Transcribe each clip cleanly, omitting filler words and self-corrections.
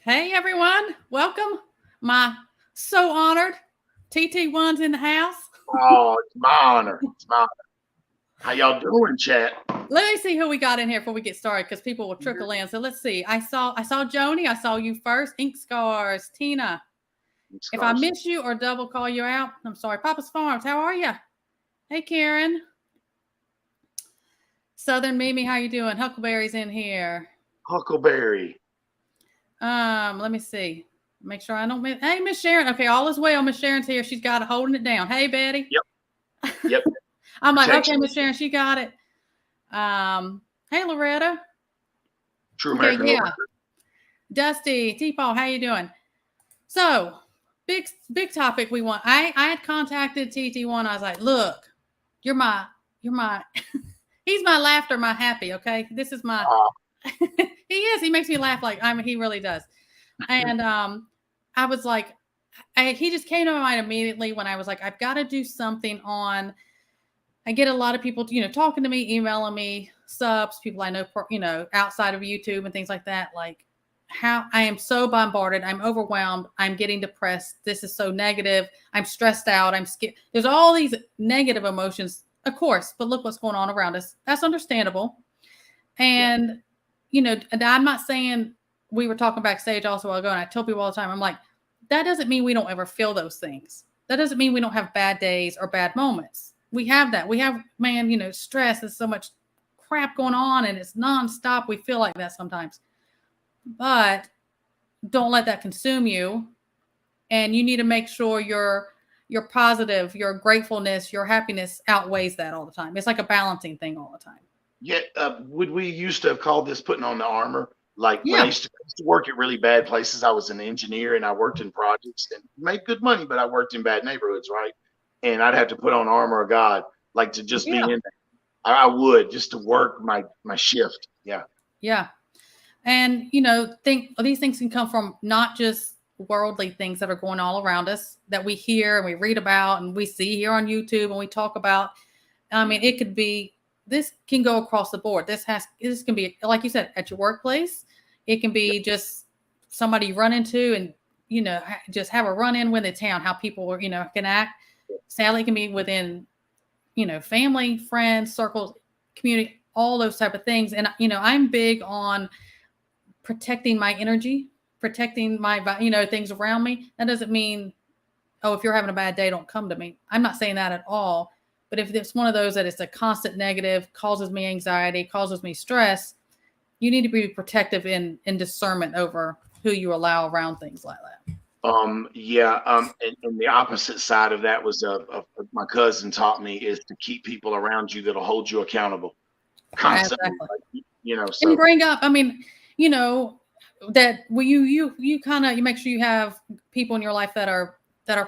Hey everyone, welcome. My so honored TT1's in the house. Oh, it's my honor. It's my honor. How y'all doing, chat? Let me see who we got in here before we get started because people will trickle in. So let's see. I saw Joni. I saw you first. Ink Scars, Tina. If I Scars. miss you or double call you out, I'm sorry. Papa's Farms. How are you? Hey Karen. Southern Mimi, how you doing? Huckleberry's in here. Huckleberry. Let me see. Make sure I don't miss. Hey, Miss Sharon. Okay, all is well. Miss Sharon's here. She's got it holding it down. Hey, Betty. Yep. Yep. I'm like, okay, Protection. Miss Sharon, she got it. Hey, Loretta. True Okay, American yeah. Overture. Dusty, T-Paul, how you doing? So, big topic we want. I had contacted TT1. I was like, look, you're my he's my laughter, my happy, okay? This is my he is. He makes me laugh like he really does. And I was like, he just came to my mind immediately when I was like, I've got to do something on. I get a lot of people, talking to me, emailing me, subs, people I know, outside of YouTube and things like that. Like, how I am so bombarded, I'm overwhelmed, I'm getting depressed. This is so negative. I'm stressed out. I'm scared. There's all these negative emotions, of course, but look what's going on around us. That's understandable. And, and I'm not saying we were talking backstage also a while ago, and I tell people all the time, I'm like, that doesn't mean we don't ever feel those things. That doesn't mean we don't have bad days or bad moments. We have that. We have, man, stress. There's so much crap going on and it's nonstop. We feel like that sometimes. But don't let that consume you. And you need to make sure your positive, your gratefulness, your happiness outweighs that all the time. It's like a balancing thing all the time. Yeah. Would we used to have called this putting on the armor? Like when I Yeah. used to work at really bad places, I was an engineer and I worked in projects and made good money, but I worked in bad neighborhoods, right? And I'd have to put on armor of God, like to just be Yeah. in there. I would just to work my shift. Yeah. Yeah. And, think these things can come from not just worldly things that are going all around us that we hear and we read about and we see here on YouTube and we talk about. I mean, it could be, this can go across the board. This can be, like you said, at your workplace. It can be just somebody you run into and, just have a run in with the town, how people, can act. Sadly, it can be within, family, friends, circles, community, all those type of things. And, I'm big on protecting my energy, protecting my, things around me. That doesn't mean, oh, if you're having a bad day, don't come to me. I'm not saying that at all. But if it's one of those that it's a constant negative, causes me anxiety, causes me stress, you need to be protective in discernment over who you allow around things like that. Yeah. And the opposite side of that was my cousin taught me is to keep people around you that'll hold you accountable constantly. Exactly. Like, And so bring up, that you kind of, you make sure you have people in your life that are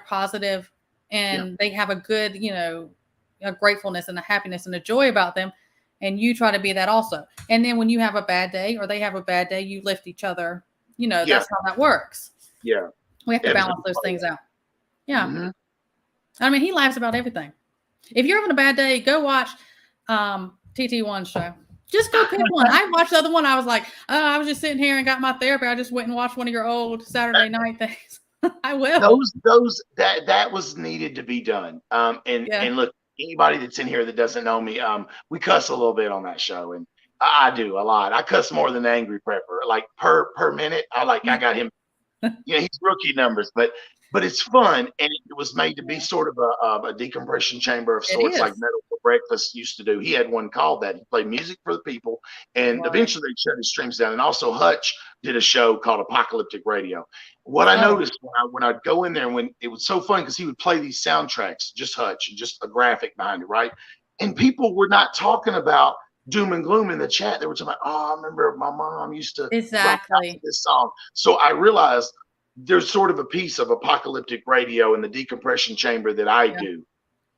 positive and they have a good, a gratefulness and a happiness and a joy about them. And you try to be that also. And then when you have a bad day or they have a bad day, you lift each other. That's how that works. Yeah. We have to balance those things out. Yeah. Mm-hmm. I mean, he laughs about everything. If you're having a bad day, go watch TT1 show. Just go pick one. I watched the other one. I was like, oh, I was just sitting here and got my therapy. I just went and watched one of your old Saturday night things. I will. That was needed to be done. And look, anybody that's in here that doesn't know me, we cuss a little bit on that show, and I do a lot. I cuss more than the Angry Prepper, like per minute. I got him. He's rookie numbers, but it's fun, and it was made to be sort of a decompression chamber of sorts, like Metal for Breakfast used to do. He had one called that. He played music for the people, and eventually they shut his streams down. And also Hutch did a show called Apocalyptic Radio. What I noticed when I'd go in there, when it was so fun because he would play these soundtracks, just Hutch, and just a graphic behind it, right? And people were not talking about doom and gloom in the chat. They were talking about, oh, I remember my mom used to rock out to this song. So I realized there's sort of a piece of apocalyptic radio in the decompression chamber that I do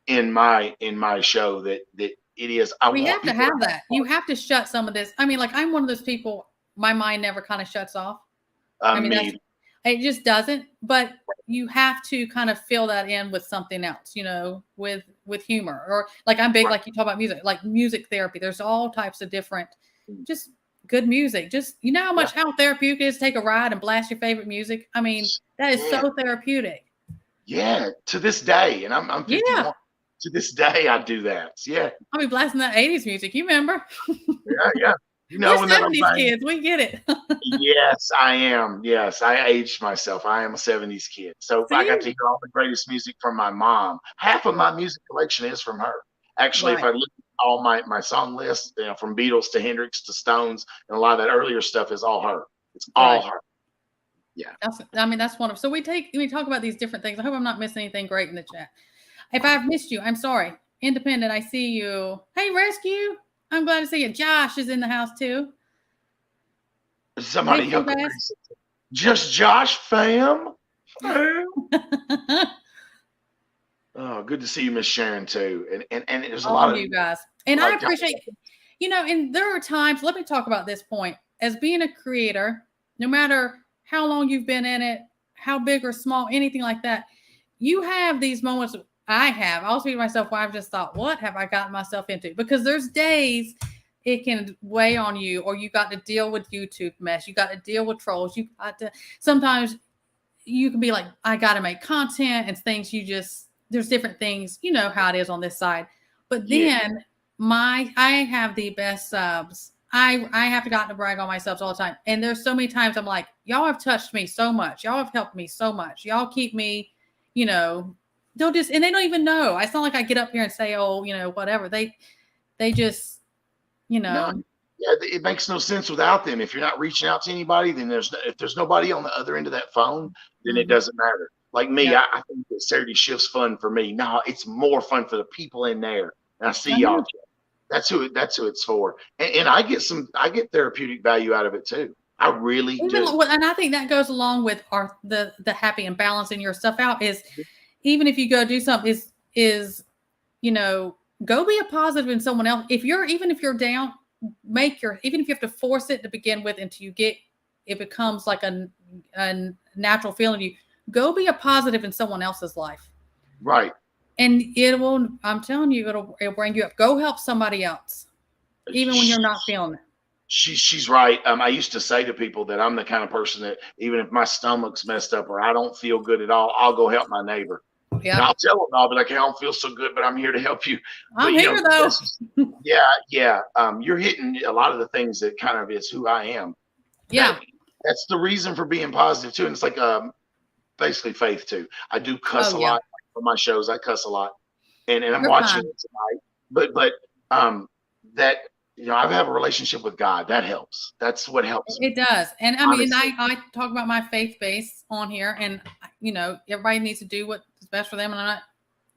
in my show that it is. We have to have that. You have to shut some of this. I mean, like I'm one of those people, my mind never kind of shuts off. I mean, it just doesn't, but you have to kind of fill that in with something else, with humor, or like I'm big, like you talk about music, like music therapy. There's all types of different, just good music. Just, you know how therapeutic it is to take a ride and blast your favorite music. I mean, that is so therapeutic. Yeah, to this day, and I'm 51. Yeah. To this day, I do that. Yeah. I'll be blasting that 80s music. You remember? Yeah. You know, We're 70s kids. We get it. Yes, I am. Yes, I aged myself. I am a 70s kid. So I got to hear all the greatest music from my mom. Half of my music collection is from her. Actually, if I look at all my song list, from Beatles to Hendrix to Stones, and a lot of that earlier stuff is all her. It's all her. Yeah. That's wonderful. So we talk about these different things. I hope I'm not missing anything great in the chat. If I've missed you, I'm sorry. Independent, I see you. Hey, Rescue. I'm glad to see you. Josh is in the house too. Somebody just Josh, fam. Oh, good to see you, Miss Sharon, too. And there's a lot of you guys. And I appreciate, and there are times, let me talk about this point. As being a creator, no matter how long you've been in it, how big or small, anything like that, you have these moments. I'll speak to myself where I've just thought, what have I gotten myself into? Because there's days it can weigh on you, or you got to deal with YouTube mess. You got to deal with trolls. You got to, sometimes you can be like, I got to make content and things there's different things, you know how it is on this side. But then I have the best subs. I have to brag on my subs all the time. And there's so many times I'm like, y'all have touched me so much. Y'all have helped me so much. Y'all keep me, and they don't even know. It's not like I get up here and say, oh, whatever. They just, No, it makes no sense without them. If you're not reaching out to anybody, then if there's nobody on the other end of that phone, then it doesn't matter. Like me, I think that Saturday shift's fun for me. No, it's more fun for the people in there. And I see y'all. That's who it's for. And I get therapeutic value out of it too. I really do. And I think that goes along with the happy and balancing your stuff out is, even if you go do something is go be a positive in someone else. Even if you're down, even if you have to force it to begin with until it becomes like a natural feeling to you, go be a positive in someone else's life. Right. And I'm telling you, it'll bring you up. Go help somebody else, even when you're not feeling it. She's right. I used to say to people that I'm the kind of person that even if my stomach's messed up or I don't feel good at all, I'll go help my neighbor. Yeah. And I'll tell them, I'll be like, hey, I don't feel so good, but I'm here to help you. I'm here though. Yeah. You're hitting a lot of the things that kind of is who I am. Yeah. That's the reason for being positive too. And it's like basically faith too. I do cuss a lot for my shows. I cuss a lot. And I'm watching it tonight. But that I have a relationship with God. That helps. That's what helps. It does. And I mean, I talk about my faith base on here, and everybody needs to do what's best for them, and I'm not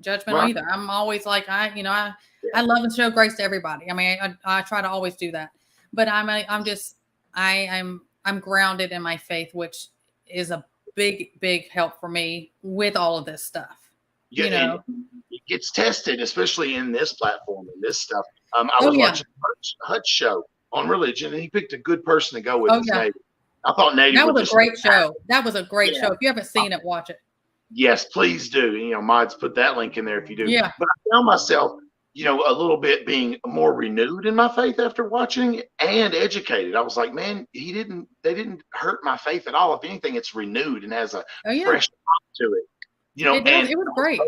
judgmental either. I'm always like, I love and show grace to everybody. I mean, I try to always do that, but I'm grounded in my faith, which is a big help for me with all of this stuff. Yeah, it gets tested, especially in this platform and this stuff. I was watching Hutch show on religion, and he picked a good person to go with his Native. I thought Native. That was a great show. That was a great show. If you haven't seen it, watch it. Yes, please do. Mods, put that link in there if you do. Yeah. But I found myself, a little bit being more renewed in my faith after watching and educated. I was like, man, they didn't hurt my faith at all. If anything, it's renewed and has a fresh pop to it. It was great.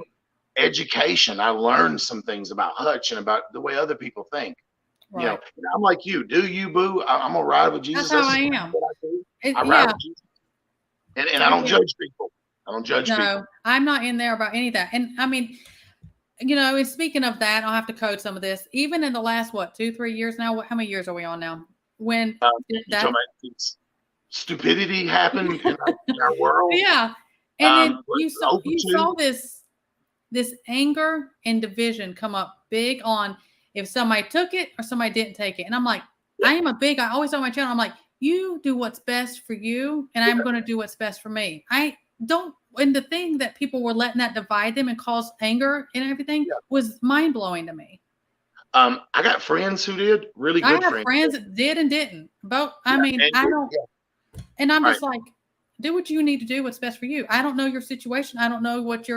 Education. I learned some things about Hutch and about the way other people think. Right. I'm like you. Do you, boo? I'm gonna ride with Jesus. That's how I am. I ride with Jesus. And I don't judge people. I don't judge people. No, I'm not in there about any of that. And I mean, and speaking of that, I'll have to code some of this. Even in the last 2-3 years now, how many years are we on now? When that stupidity happened in our world. Yeah. And then you saw this anger and division come up big on if somebody took it or somebody didn't take it. And I'm like, I always on my channel, I'm like, you do what's best for you, and I'm going to do what's best for me. And the thing that people were letting that divide them and cause anger and everything was mind blowing to me. I got friends who did really good. I have friends that did and didn't. But I don't. And I'm just like, do what you need to do. What's best for you. I don't know your situation. I don't know what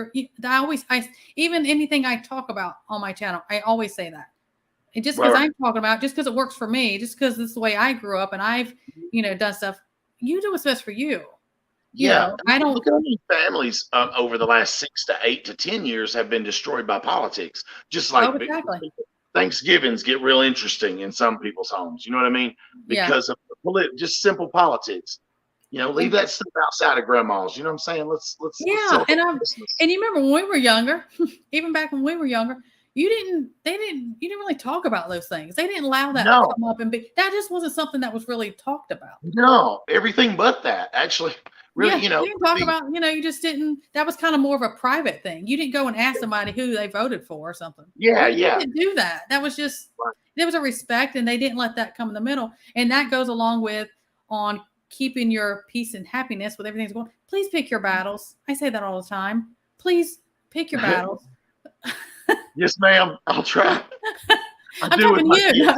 even anything I talk about on my channel, I always say that. And just because I'm talking about, just because it works for me, just because this is the way I grew up and I've, done stuff, you do what's best for you. I don't look at how many families over the last 6 to 8 to 10 years have been destroyed by politics. Just like Thanksgivings get real interesting in some people's homes. You know what I mean? Because of just simple politics. Leave that stuff outside of grandma's. You know what I'm saying? Let's celebrate Christmas. And you remember when we were younger, even back when we were younger, you didn't really talk about those things. They didn't allow that to come up that just wasn't something that was really talked about. No, everything but that. Actually, really, you didn't talk about, you just didn't, that was kind of more of a private thing. You didn't go and ask somebody who they voted for or something. You didn't do that. That was just, there was a respect, and they didn't let that come in the middle. And that goes along with on keeping your peace and happiness with everything's going. Please pick your battles. I say that all the time. Please pick your battles. Yes, ma'am. I'll try. I'm talking to you.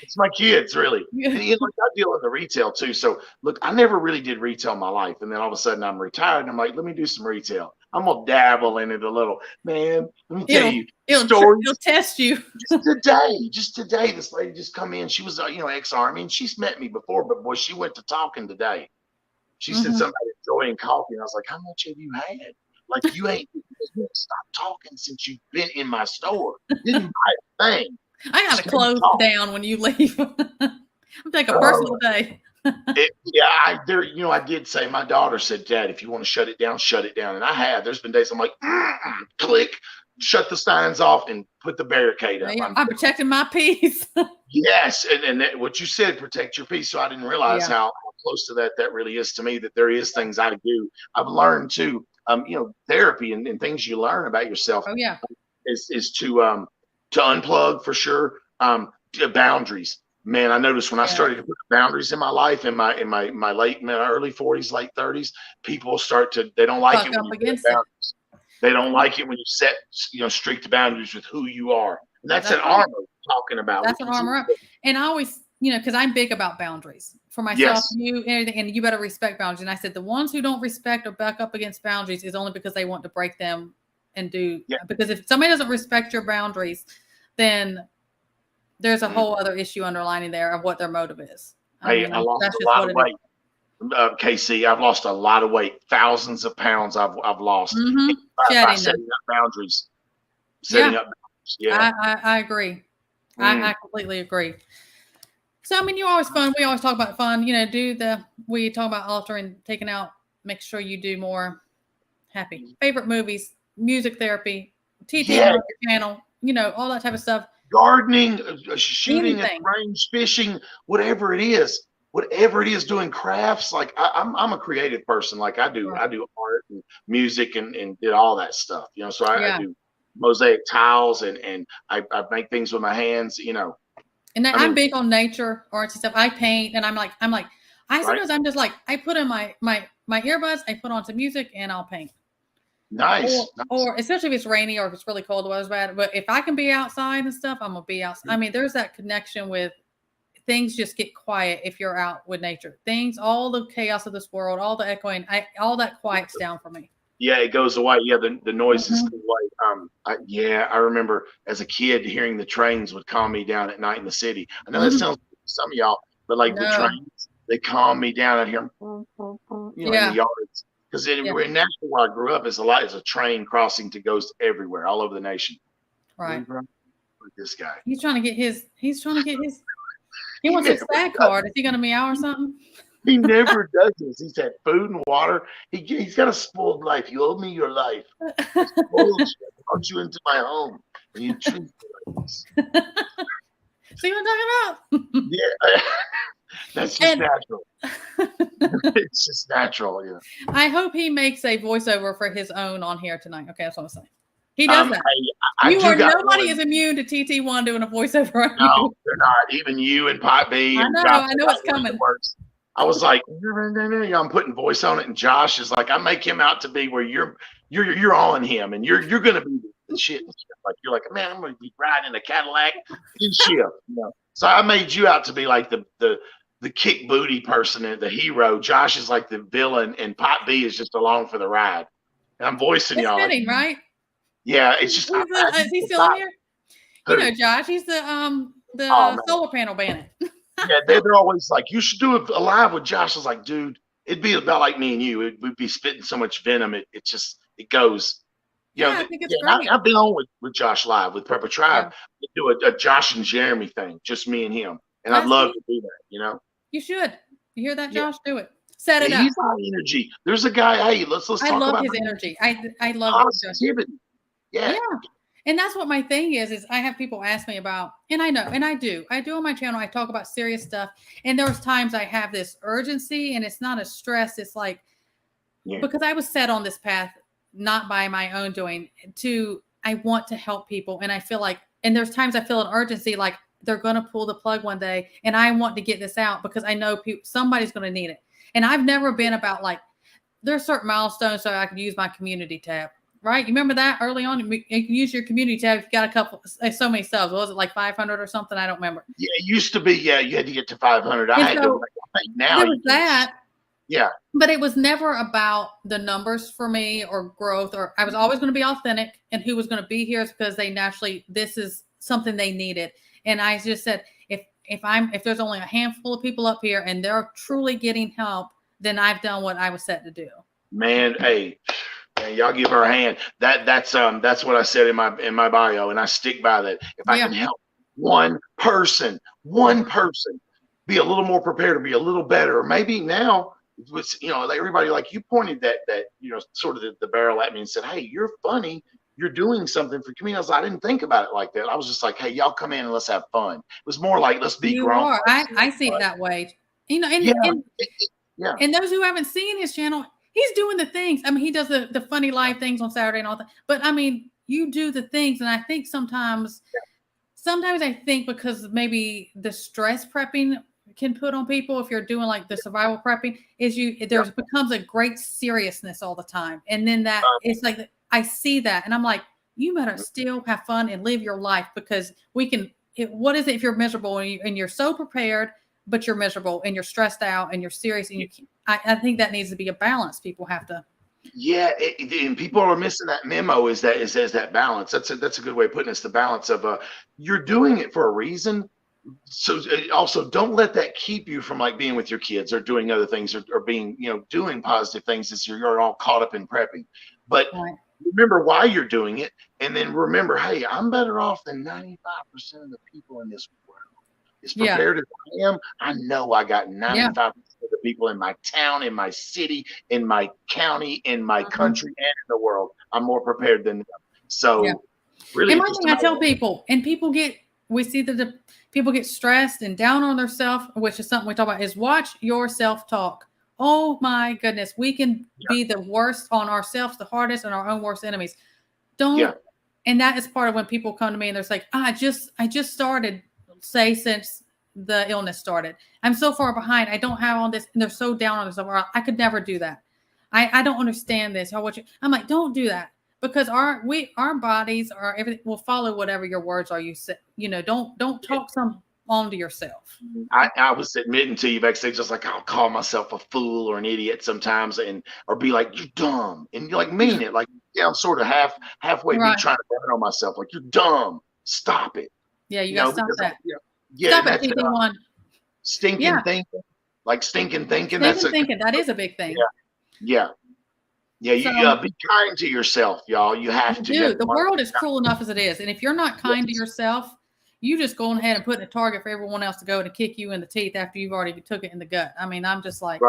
It's my kids, really. And, I deal in the retail too. So look, I never really did retail in my life, and then all of a sudden I'm retired, and I'm like, let me do some retail. I'm gonna dabble in it a little, man. Let me tell you, it'll test you. Just today, this lady just come in. She was, ex-army, and she's met me before, but boy, she went to talking today. She said something about enjoying coffee, and I was like, how much have you had? Like, you ain't stopped talking since you've been in my store. Didn't buy a thing. I gotta close down when you leave. I'm taking a personal day. I did say, my daughter said, Dad, if you want to shut it down, shut it down. And I have. There's been days I'm like, click, shut the signs off, and put the barricade up. I'm protecting my peace. Yes, and what you said, protect your peace. So I didn't realize how close to that really is to me, that there is things I do. I've learned too, therapy and things you learn about yourself. Oh yeah, is to unplug for sure. Boundaries, man. I noticed when I started to put boundaries in my life, in my early 40s, late 30s, people they don't like it when you set boundaries. They don't like it when you set strict boundaries with who you are. And that's an armor we're talking about. That's an armor up. And I always, because I'm big about boundaries for myself, you, and you better respect boundaries. And I said, the ones who don't respect or back up against boundaries is only because they want to break them and do, because if somebody doesn't respect your boundaries, then there's a whole other issue underlining there of what their motive is. I lost a lot of weight. KC, I've lost a lot of weight, thousands of pounds I've lost by setting up boundaries. Setting up boundaries. Yeah. I agree. I completely agree. So, you're always fun. We always talk about fun, we talk about altering, taking out, make sure you do more happy. Favorite movies, music therapy, TT on the channel, all that type of stuff. Gardening, shooting at range, fishing, whatever it is, doing crafts. Like I'm a creative person. Like I do art and music and did all that stuff, so I do mosaic tiles and I make things with my hands, And I'm big on nature, artsy stuff. I paint, and I'm like, sometimes I'm just like, I put in my earbuds, I put on some music, and I'll paint. Nice. Or especially if it's rainy or if it's really cold, the weather's bad. But if I can be outside and stuff, I'm gonna be outside. There's that connection with things. Just get quiet if you're out with nature. All the chaos of this world, all the echoing, all that quiets down for me. Yeah, it goes away. Yeah, the noises go away. I remember as a kid hearing the trains would calm me down at night in the city. I know that sounds like some of y'all, but like the trains, they calm me down out here. In the yards. Because in Nashville, where I grew up, is a train crossing goes everywhere, all over the nation. Right. Look at this guy. He's trying to get his. He wants his SAG card. Is he going to meow or something? He never does this. He's had food and water. He's got a spoiled life. You owe me your life. I brought you into my home, and you treat me like this. See what I'm talking about? Yeah. That's just natural. It's just natural, yeah. I hope he makes a voiceover for his own on here tonight. Okay, that's what I'm saying. He does that. Nobody is immune to TT1 doing a voiceover. No, they're not. Even you and Pot B. I know it's coming. I was like, I'm putting voice on it, and Josh is like, I make him out to be where you're on him, and you're gonna be the shit. Like you're like, man, I'm gonna be riding a Cadillac in shit. So I made you out to be like the kick booty person and the hero. Josh is like the villain, and Pot B is just along for the ride. And I'm voicing y'all. Fitting, right? Yeah, it's just. Is he still in here? Josh. He's the Oh man. solar panel banning. Yeah, they're always like, you should do a live with Josh. I was like, dude, it'd be about like me and you. We'd be spitting so much venom. It goes. Yeah, I think it's Yeah, great. I've been on with Josh live with Prepper Tribe. Yeah. We do a Josh and Jeremy thing, just me and him. And I'd Let's love see. to do that, You should. You hear that, Yeah. Josh? Do it. Set it up. He's high energy. There's a guy, hey, let's I talk love about his energy. I love positivity. Yeah. And that's what my thing is I have people ask me about, and I know, and I do on my channel, I talk about serious stuff. And there's times I have this urgency, and it's not a stress. It's like, because I was set on this path, not by my own doing, I want to help people. And I feel like, and there's times I feel an urgency, like they're going to pull the plug one day, and I want to get this out because I know somebody's going to need it. And I've never been about like, there's certain milestones so I can use my community tab, right? You remember that early on? You can use your community tab if you got so many subs. Was it like 500 or something? I don't remember. Yeah, it used to be. Yeah, you had to get to 500. I had to. Now there was that. Yeah. But it was never about the numbers for me or growth, or I was always going to be authentic, and who was going to be here is because this is something they needed. And I just said, if there's only a handful of people up here and they're truly getting help, then I've done what I was set to do. Man, hey, y'all give her a hand. That's what I said in my bio, and I stick by that. If I can help one person be a little more prepared, or be a little better, or maybe now, everybody, like you pointed that sort of the barrel at me and said, hey, you're funny. You're doing something for community. I didn't think about it like that. I was just like, hey, y'all come in and let's have fun. It was more like, let's be grown. I see it that way. And those who haven't seen his channel, he's doing the things. I mean, he does the funny live things on Saturday and all that. But I mean, you do the things. And I think sometimes I think because maybe the stress prepping can put on people, if you're doing like the survival prepping, becomes a great seriousness all the time. And then it's like, I see that and I'm like, you better still have fun and live your life, because what is it if you're miserable and you're so prepared, but you're miserable and you're stressed out and you're serious, and I think that needs to be a balance. People have to. Yeah, and people are missing that memo. Is that balance? That's a good way of putting it. It's the balance of you're doing it for a reason. So also don't let that keep you from like being with your kids or doing other things or being doing positive things as you're all caught up in prepping. But remember why you're doing it, and then remember, hey, I'm better off than 95% of the people in this world. As prepared as I am, I know I got 95% of the people in my town, in my city, in my county, in my country, and in the world. I'm more prepared than them. So really, and one thing I tell people, and we see that the people get stressed and down on themselves, which is something we talk about, is watch your self-talk. Oh my goodness, we can be the worst on ourselves, the hardest, and our own worst enemies. And that is part of when people come to me and they're like, I just started, say, since the illness started. I'm so far behind. I don't have all this, and they're so down on themselves. I could never do that. I don't understand this. I'm like, don't do that, because our bodies are everything will follow whatever your words are. You say, don't talk some onto yourself. I was admitting to you backstage, just like I'll call myself a fool or an idiot sometimes, or be like, you're dumb, and you like mean it, like I'm sort of halfway be trying to burn on myself, like you're dumb. Stop it. Yeah, you gotta stop that. Stop it, TD1. Stinking thinking, like stinking thinking. That is a big thing. Yeah. You be kind to yourself, y'all. You have to. Dude, the world is cruel enough as it is, and if you're not kind to yourself, you just going ahead and putting a target for everyone else to go to kick you in the teeth after you've already took it in the gut. I mean, I'm just like,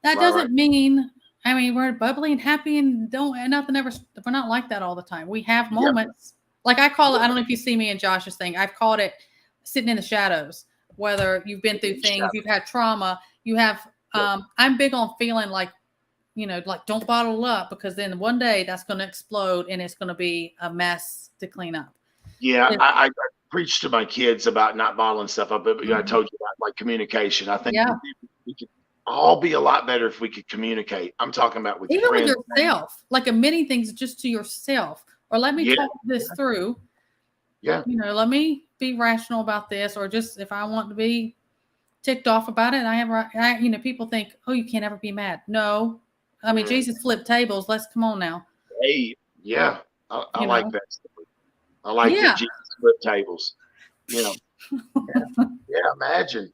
that doesn't mean. I mean, we're bubbly and happy and nothing ever. We're not like that all the time. We have moments. Like I call it. I don't know if you see me and Josh's thing. I've called it sitting in the shadows. Whether you've been through things, you've had trauma, you have. I'm big on feeling like, like don't bottle up, because then one day that's going to explode and it's going to be a mess to clean up. Yeah, I preach to my kids about not bottling stuff up, but I told you about like communication. I think we could all be a lot better if we could communicate. I'm talking about with yourself, like admitting things just to yourself, or let me talk this through. Yeah, let me be rational about this, or just if I want to be ticked off about it, people think, oh, you can't ever be mad. No, I mean Jesus flipped tables. Let's come on now. Hey, I like that. I like that Jesus flipped tables. Yeah, imagine.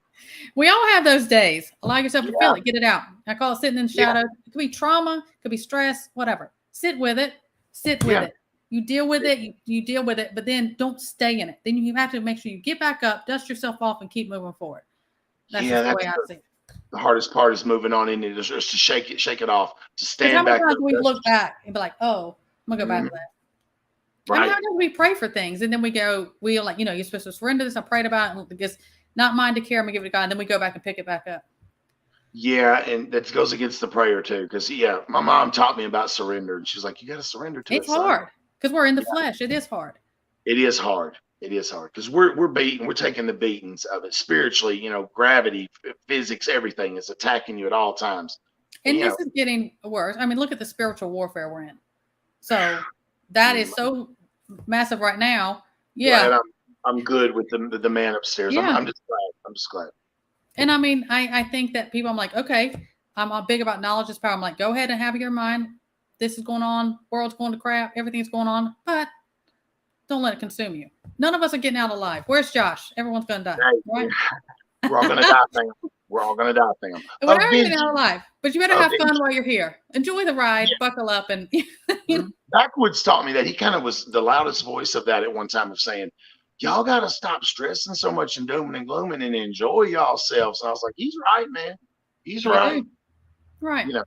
We all have those days. Allow yourself to feel Yeah, it. Get it out. I call it sitting in the yeah, shadows. It could be trauma, it could be stress, whatever. Sit with it. Sit with yeah, it. You deal with it. You deal with it, but then don't stay in it. Then you have to make sure you get back up, dust yourself off, and keep moving forward. That's yeah. just the way That's I see it. the hardest part is moving on in it, just to shake it off, to Because how stand many back times up. do we look back and be like, oh, I'm gonna go back Mhm, to that. I mean, right. how do we pray for things and then we're like, you're supposed to surrender this. I prayed about it because not mine to care. I'm gonna give it to God, and then we go back and pick it back up. Yeah, and that goes against the prayer too, because yeah, my mom taught me about surrender, and she's like, "You got to surrender to it, It's son." hard because we're in the Yeah, flesh. It is hard. it is hard. It is hard because we're beaten. We're taking the beatings of it spiritually. Gravity, physics, everything is attacking you at all times. And And this is getting worse. I mean, look at the spiritual warfare we're in. So that is so massive right now. glad Yeah. I'm good with the man upstairs. I'm Yeah. I'm just glad. I'm just glad. And I mean, I think that people, I'm like, okay, I'm big about knowledge is power. I'm like, go ahead and have your mind. This is going on. World's going to crap. Everything's going on. But don't let it consume you. None of us are getting out alive. Where's Josh? Everyone's going to die. Hey, Right? we're all gonna die, fam. We're all gonna die, fam. We're not getting out Eventually, alive. But you better have fun eventually. while you're here. Enjoy the ride. Buckle up. And, Backwoods taught me that he kind of was the loudest voice of that at one time of saying, "Y'all got to stop stressing so much and dooming and glooming and enjoy yourselves." And I was like, "He's right, man. He's you right." do. Right. You know,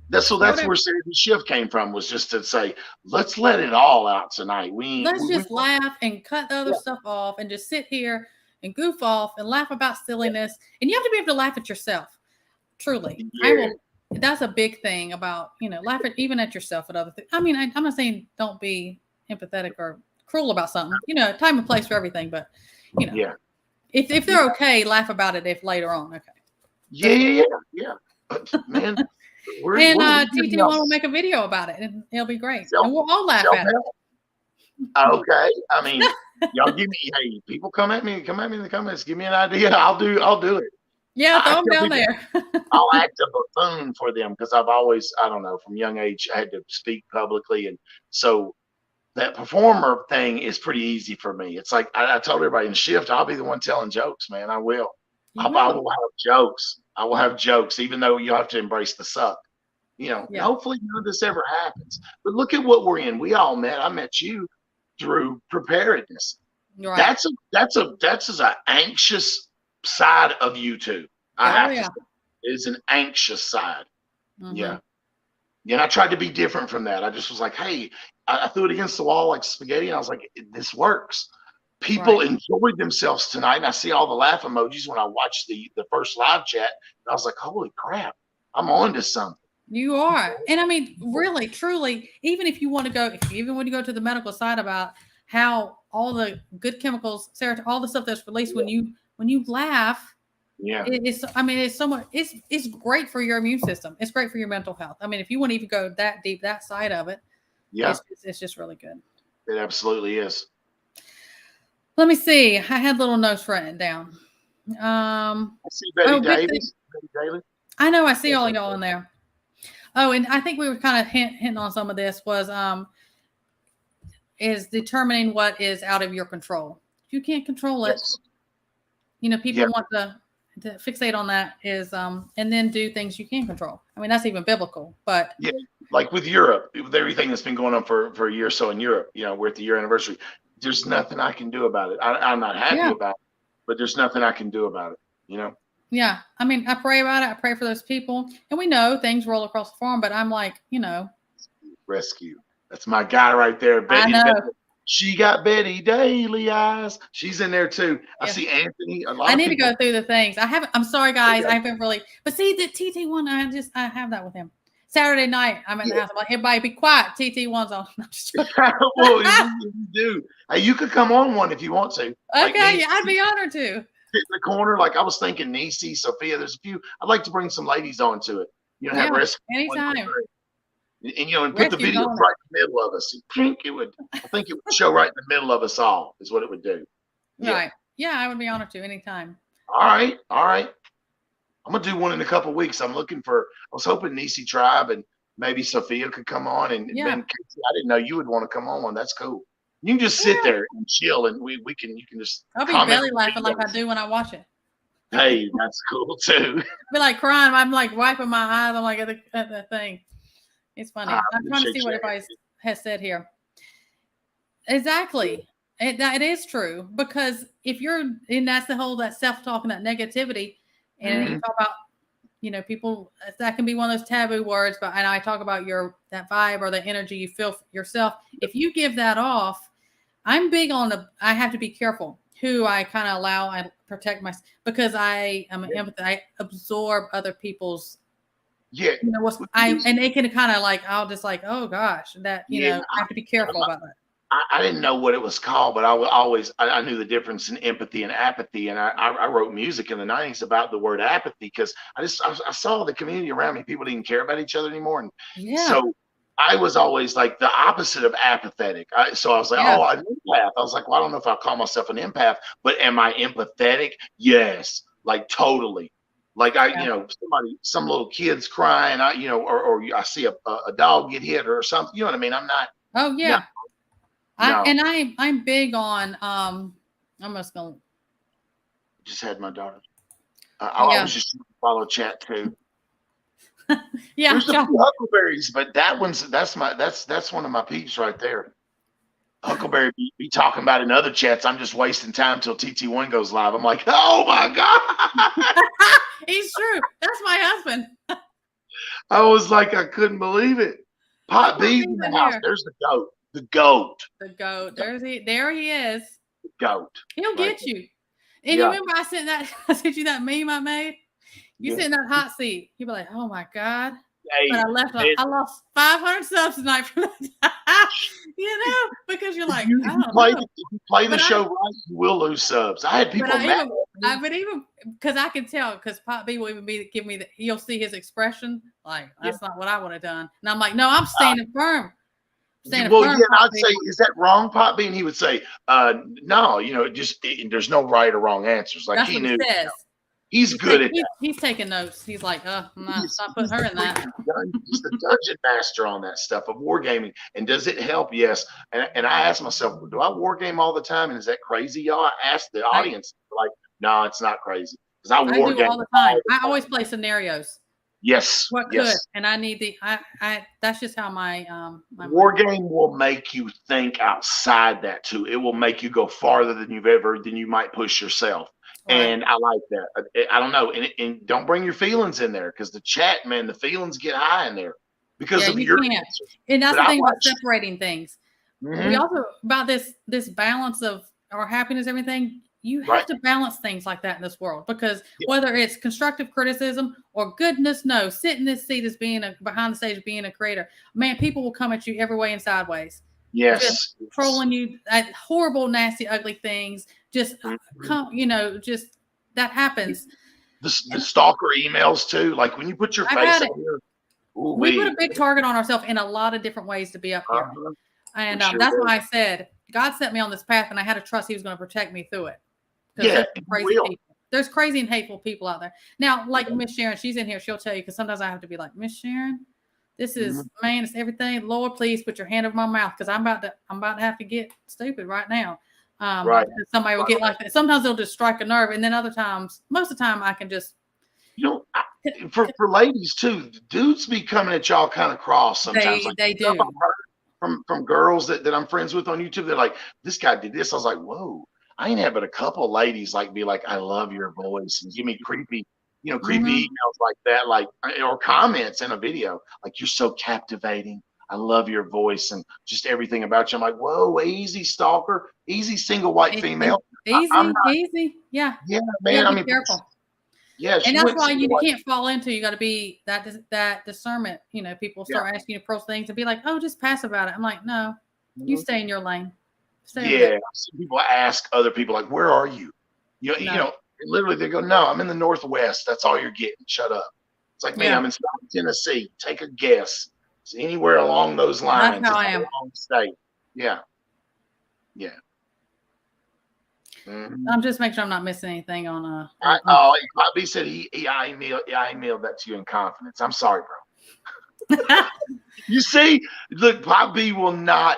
that's so So that's whatever. where Sandy Shift came from, was just to say, let's let it all out tonight. Let's We just laugh and cut the other yeah, stuff off and just sit here and goof off and laugh about silliness. And you have to be able to laugh at yourself. Truly. I yeah, will. That's a big thing about, laugh at even at yourself at other things. I mean, I'm not saying don't be empathetic or cruel about something, time and place for everything. But, you know, yeah, if they're okay, laugh about it if later on. Okay. yeah, yeah, yeah. Man, And we're giving TT1 y'all will make a video about it and it'll be great. self And we'll all laugh self at it. Okay. I mean, y'all give me, hey, people come at me in the comments, give me an idea. I'll do it. Yeah, I throw them tell down people there. I'll act a buffoon for them because I've always, I don't know, from young age, I had to speak publicly. And so that performer thing is pretty easy for me. It's like I told everybody in Shift, I'll be the one telling jokes, man. I will. You I will. will have jokes. I will have jokes, even though you have to embrace the suck. And Yeah. hopefully none of this ever happens. But look at what we're in. We all met. I met you through preparedness. Right. That's an anxious side of you too. I Oh, have to yeah. say, it is an anxious side. Mm-hmm. Yeah. Yeah, and I tried to be different from that. I just was like, hey, I threw it against the wall like spaghetti, and I was like, this works. People Right. enjoyed themselves tonight, and I see all the laugh emojis when I watched the first live chat, and I was like, holy crap, I'm on to something. You are. And I mean, really, truly, even if you want to go, even when you go to the medical side about how all the good chemicals, all the stuff that's released when you laugh, Yeah, it's I mean, it's so much it's great for your immune system. It's great for your mental health. I mean, if you want to even go that deep, that side of it, yeah, it's just really good. it absolutely is. Let me see. I had little notes written down. I see Betty Big thing. Davis. Betty Daly. I know I see all y'all in there. Oh, and I think we were kind of hinting on some of this was is determining what is out of your control. If you can't control it, Yes. people Yeah. want to fixate on that is and then do things you can control. I mean, that's even biblical, but Yeah, like with Europe, with everything that's been going on for a year or so in Europe, we're at the year anniversary. There's nothing I can do about it. I'm not happy about it, but there's nothing I can do about it. Yeah, I mean, I pray about it. I pray for those people, and we know things roll across the farm. But I'm like, Rescue. That's my guy right there, I Betty. know. She got Betty Daily eyes. She's in there too. I see Anthony. A lot I of need people. to go through the things. I haven't. I'm sorry, guys. I haven't really. But see, the TT1, I have that with him. Saturday night, I'm at the house. I'm like, everybody, be quiet. TT1's on. Well, you do. Hey, you could come on one if you want to. Okay, yeah, I'd be honored to. In the corner, like I was thinking, Nisi, Sophia. There's a few. I'd like to bring some ladies onto it. Have rescue anytime. And put the video right in the middle of us. I think it would show right in the middle of us all. Is what it would do. Right. Yeah, I would be honored to anytime. All right. I'm gonna do one in a couple of weeks. I was hoping Nisi Tribe and maybe Sophia could come on, and then Casey, I didn't know you would want to come on one. That's cool. You can just sit there and chill, and you can just. I'll be belly laughing like I do when I watch it. Hey, that's cool too. I'll be like crying. I'm like wiping my eyes. I'm like at the thing. It's funny. I'm trying to see what everybody has said here. Exactly. It is true, because if you're, and that's the whole, that self-talk and that negativity, and you talk about, people, that can be one of those taboo words, but, and I talk about that vibe or the energy you feel yourself. If you give that off, I'm big on I have to be careful who I kind of allow. I protect myself, because I am an empath. I absorb other people's. Yeah. And they can kind of like, I'll just like, oh gosh, that, I have to be careful about that. I didn't know what it was called, but I knew the difference in empathy and apathy. And I wrote music in the 90s about the word apathy, because I saw the community around me. People didn't care about each other anymore. And so I was always like the opposite of apathetic. So I was like, oh, I'm an empath. I was like, well, I don't know if I'll call myself an empath, but am I empathetic? Yes, like totally. Like some little kid's crying, or I see a dog get hit or something. You know what I mean? I'm not. Oh yeah. I'm big on. I'm just gonna. Just had my daughter. I was just trying to follow chat too. Yeah. There's a few huckleberries, but that's one of my peeps right there. Huckleberry be talking about in other chats. I'm just wasting time till TT1 goes live. I'm like, oh my god. He's true. That's my husband. I was like, I couldn't believe it. Pot B's in the house. There's the goat. The goat. The goat. There he is. The goat. He'll get you. And you remember I sent you that meme I made? You sit in that hot seat. You'll be like, oh my God. Hey, but I lost 500 subs tonight from that. Because you're like, if you play the show right, you will lose subs. I had people mad. But even because I can tell, because Pop B will even give me you'll see his expression like, that's not what I would have done. And I'm like, no, I'm standing firm. I'd say, is that wrong, Pop B? And he would say, no, there's no right or wrong answers. Like, that's he what knew. He says. He's good at that. He's taking notes. He's like, I'm not putting her in that. He's the dungeon master on that stuff of wargaming. And does it help? Yes. And I ask myself, do I wargame all the time? And is that crazy, y'all? I ask the audience, like, no, it's not crazy. Because I wargame all the time. I always play scenarios. Yes. What could? And I need that's just how my war game will make you think outside that too. It will make you go farther than you might push yourself. Right. And I like that. I don't know. And don't bring your feelings in there, because the chat, man, the feelings get high in there because of your answers. And that's the thing about separating things. We also, about this balance of our happiness, everything, you have to balance things like that in this world, because whether it's constructive criticism or goodness, no, sit in this seat as being behind the stage, being a creator, man, people will come at you every way and sideways. Yes. Just trolling you at horrible, nasty, ugly things. Just just that happens. The stalker emails too. Like when you put your face out here. We put a big target on ourselves in a lot of different ways to be up here. And that's why I said God set me on this path, and I had to trust He was going to protect me through it. Yeah, there's crazy and hateful people out there. Now, like Miss Sharon, she's in here. She'll tell you, because sometimes I have to be like, Miss Sharon, this is man, it's everything. Lord, please put your hand over my mouth, because I'm about to have to get stupid right now. Somebody will get like that. Sometimes they'll just strike a nerve, and then other times, most of the time, I can just. For ladies too, dudes be coming at y'all kind of cross sometimes. They do. From girls that I'm friends with on YouTube, they're like, this guy did this. I was like, whoa. I ain't had but a couple ladies be like, I love your voice, and give me creepy emails like that, or comments in a video, like, you're so captivating. I love your voice and just everything about you. I'm like, whoa, easy, stalker, easy, single white female. Easy. Yeah. Yeah, man. Be careful. Yeah. And that's why you can't fall into, you got to be that discernment. People start asking you to post things and be like, oh, just pass about it. I'm like, no, you stay in your lane. Some people ask other people, like, where are you? Literally they go, no, I'm in the Northwest. That's all you're getting. Shut up. It's like, man, I'm in South Tennessee. Take a guess. It's anywhere along those lines. That's how I am. State. Yeah. I'm just making sure I'm not missing anything on. Bobby said he emailed that to you in confidence. I'm sorry, bro. You see, look, Pop B will not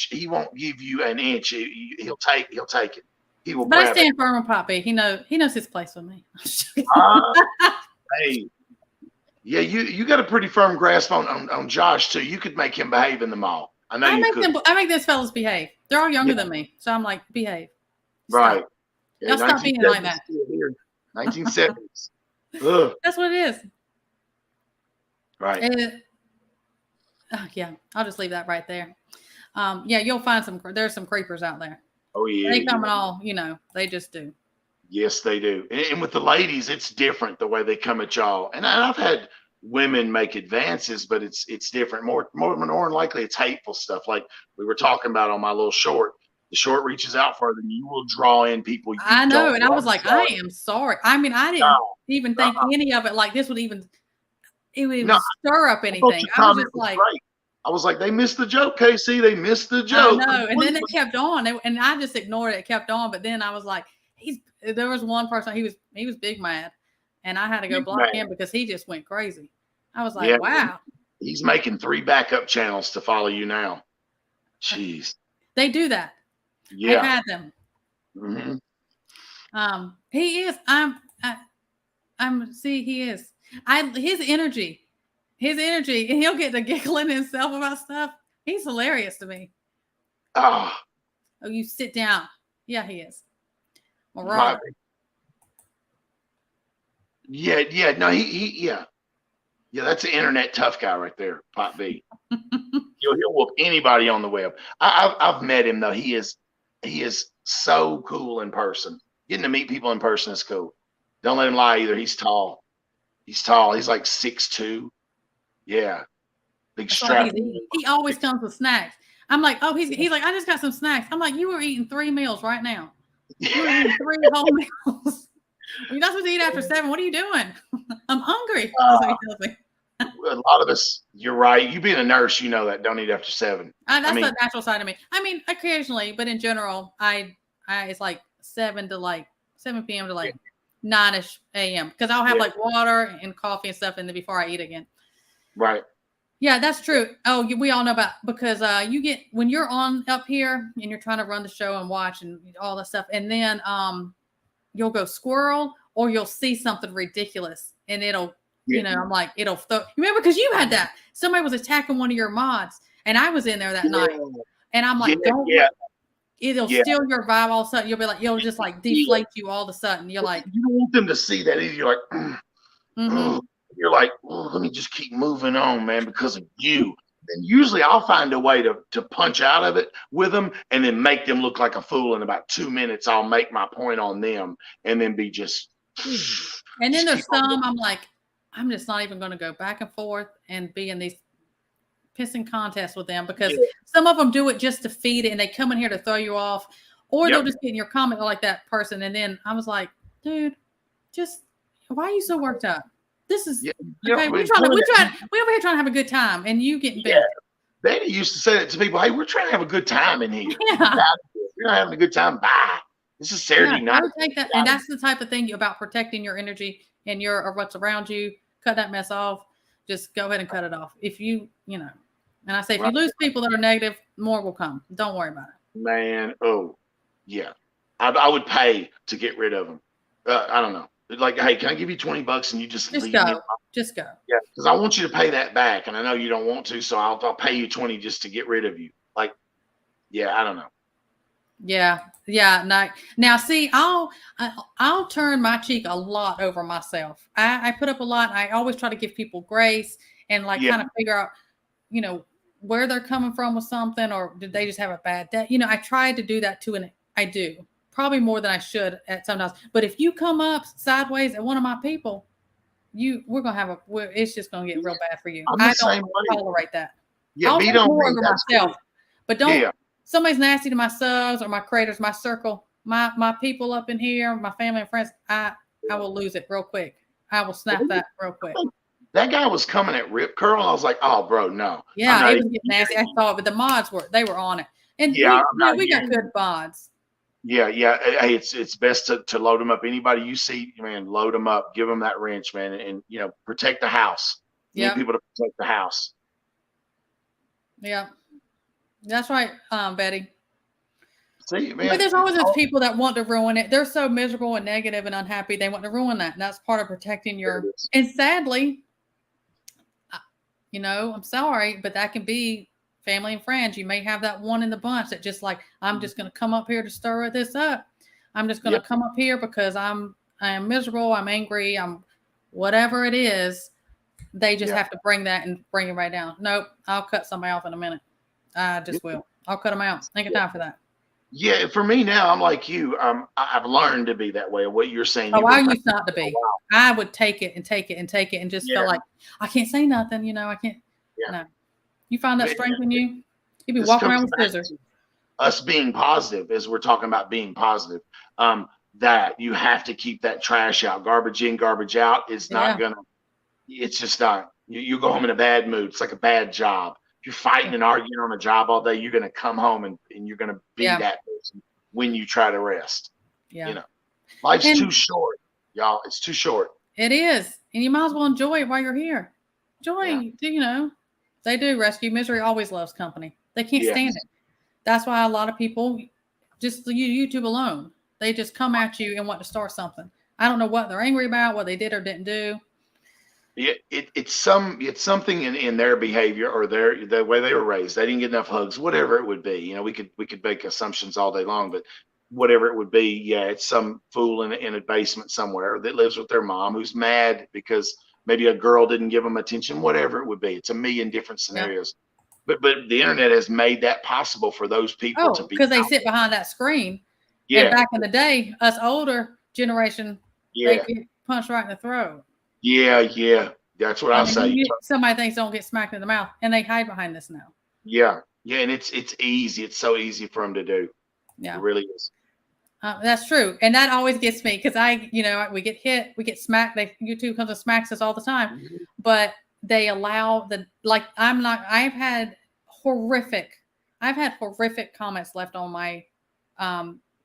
he won't give you an inch. He'll take it. He will. But I stand firm on Pop B. He knows his place with me. Hey, yeah, you got a pretty firm grasp on Josh too. You could make him behave in the mall. I know you could. I make those fellas behave. They're all younger than me, so I'm like, behave. Right. Yeah, y'all stop being like that. 1970s. That's what it is. Right. Yeah, I'll just leave that right there. Yeah, you'll find there's some creepers out there. Oh yeah. They come all, they just do. Yes, they do. And with the ladies, it's different the way they come at y'all. And I've had women make advances, but it's different. More than likely, it's hateful stuff. Like we were talking about on my little short. The short reaches out further, and you will draw in people. I know, and I was like, I am sorry. I mean, I didn't even think any of it. Like this would even stir up anything. I was just like, great. I was like, they missed the joke, Casey. They missed the joke. I know, and then it kept on, and I just ignored it. It kept on, but then I was like, there was one person, he was big mad, and I had to go block him because he just went crazy. I was like, wow. He's making 3 backup channels to follow you now. Jeez. They do that. Yeah. I've had them. Mm-hmm. He is. He is. His energy, and he'll get to giggling himself about stuff. He's hilarious to me. Oh, you sit down. Yeah, he is. Well, Robert. Yeah. No, yeah. That's an internet tough guy right there, Pop B. He'll whoop anybody on the web. I've met him though. He is so cool in person. Getting to meet people in person is cool. Don't let him lie either. He's tall. He's like 6'2". Yeah. Big strap. He always comes with snacks. I'm like, oh, he's like, I just got some snacks. I'm like, you were eating 3 meals right now. You were eating 3 whole meals. You're not supposed to eat after 7. What are you doing? I'm hungry. That's what he tells me. A lot of us, you're right. You being a nurse, you know that. Don't eat after 7. That's the natural side of me. I mean, occasionally, but in general, it's like 7 p.m. to like 9ish a.m. because I'll have like water and coffee and stuff, and then before I eat again. Right. Yeah, that's true. Oh, we all know about because you get when you're on up here and you're trying to run the show and watch and all that stuff, and then you'll go squirrel or you'll see something ridiculous and it'll. I'm like, it'll throw. Remember, because you had that. Somebody was attacking one of your mods, and I was in there that night. And I'm like, it'll steal your vibe all of a sudden. You'll be like, it'll just like deflate you all of a sudden. You're like, you don't want them to see that either. You're like, you're like, let me just keep moving on, man, because of you. And usually I'll find a way to punch out of it with them and then make them look like a fool. In about 2 minutes, I'll make my point on them and then be just. And then there's some I'm like, I'm just not even going to go back and forth and be in these pissing contests with them because some of them do it just to feed it and they come in here to throw you off or they'll just get in your comment like that person. And then I was like, dude, why are you so worked up? This is okay. We over here trying to have a good time and you getting big. They used to say that to people. Hey, we're trying to have a good time in here. Yeah. We're not having a good time. Bye. This is Saturday night. I would take that. And that's the type of thing about protecting your energy and or what's around you. Cut that mess off. Just go ahead and cut it off. If you and I say, if you lose people that are negative, more will come. Don't worry about it. Man. Oh, yeah. I would pay to get rid of them. I don't know. Like, hey, can I give you $20 and you just leave go. Me? Just go. Yeah. Because I want you to pay that back. And I know you don't want to. So I'll pay you 20 just to get rid of you. Like, I don't know. Yeah. Now see, I'll turn my cheek a lot over myself. I put up a lot. I always try to give people grace and kind of figure out, where they're coming from with something, or did they just have a bad day? I tried to do that too, and I do probably more than I should at sometimes. But if you come up sideways at one of my people, it's just gonna get real bad for you. I don't tolerate that. Yeah, I'll over myself, but don't. Yeah. Somebody's nasty to my subs or my creators, my circle, my people up in here, my family and friends, I will lose it real quick. I will snap that real quick. That guy was coming at Rip Curl. I was like, oh, bro, no. Yeah, it was getting nasty. I thought, but the mods they were on it. And we got good mods. Yeah. Hey, it's best to load them up. Anybody you see, man, load them up. Give them that wrench, man, and protect the house. You need people to protect the house. Yeah. That's right, Betty. See, man. But there's always those people that want to ruin it. They're so miserable and negative and unhappy. They want to ruin that. And that's part of protecting your. And sadly, I'm sorry, but that can be family and friends. You may have that one in the bunch that just like, I'm just going to come up here to stir this up. I'm just going to come up here because I am miserable. I'm angry. I'm whatever it is. They just have to bring that and bring it right down. Nope. I'll cut somebody off in a minute. I just will. I'll cut them out. Ain't got time for that. Yeah, for me now, I'm like you. I've learned to be that way. What you're saying. Oh, I used not to be. I would take it and take it and take it and just feel like I can't say nothing. I can't. Yeah. No. You find that strength in you. You be walking around with scissors. Us being positive, as we're talking about being positive, that you have to keep that trash out. Garbage in, garbage out is not gonna. It's just not. You go home in a bad mood. It's like a bad job. You're fighting and arguing on a job all day, you're going to come home and you're going to be that person when you try to rest. Yeah. Life's too short, y'all. It's too short. It is. And you might as well enjoy it while you're here. Enjoy, they do. Rescue Misery always loves company. They can't stand it. That's why a lot of people, just YouTube alone, they just come at you and want to start something. I don't know what they're angry about, what they did or didn't do. It's something in their behavior or the way they were raised. They didn't get enough hugs, whatever it would be. We could make assumptions all day long, but whatever it would be, it's some fool in a basement somewhere that lives with their mom who's mad because maybe a girl didn't give them attention. Whatever it would be, it's a million different scenarios. But the internet has made that possible for those people to be because they sit behind that screen. Yeah. And back in the day, us older generation, they get punched right in the throat. Yeah. That's what I'll say. Somebody thinks don't get smacked in the mouth, and they hide behind this now. Yeah, and it's easy. It's so easy for them to do. Yeah, it really is. That's true, and that always gets me because we get hit, we get smacked. YouTube comes and smacks us all the time, but they allow I've had horrific comments left on my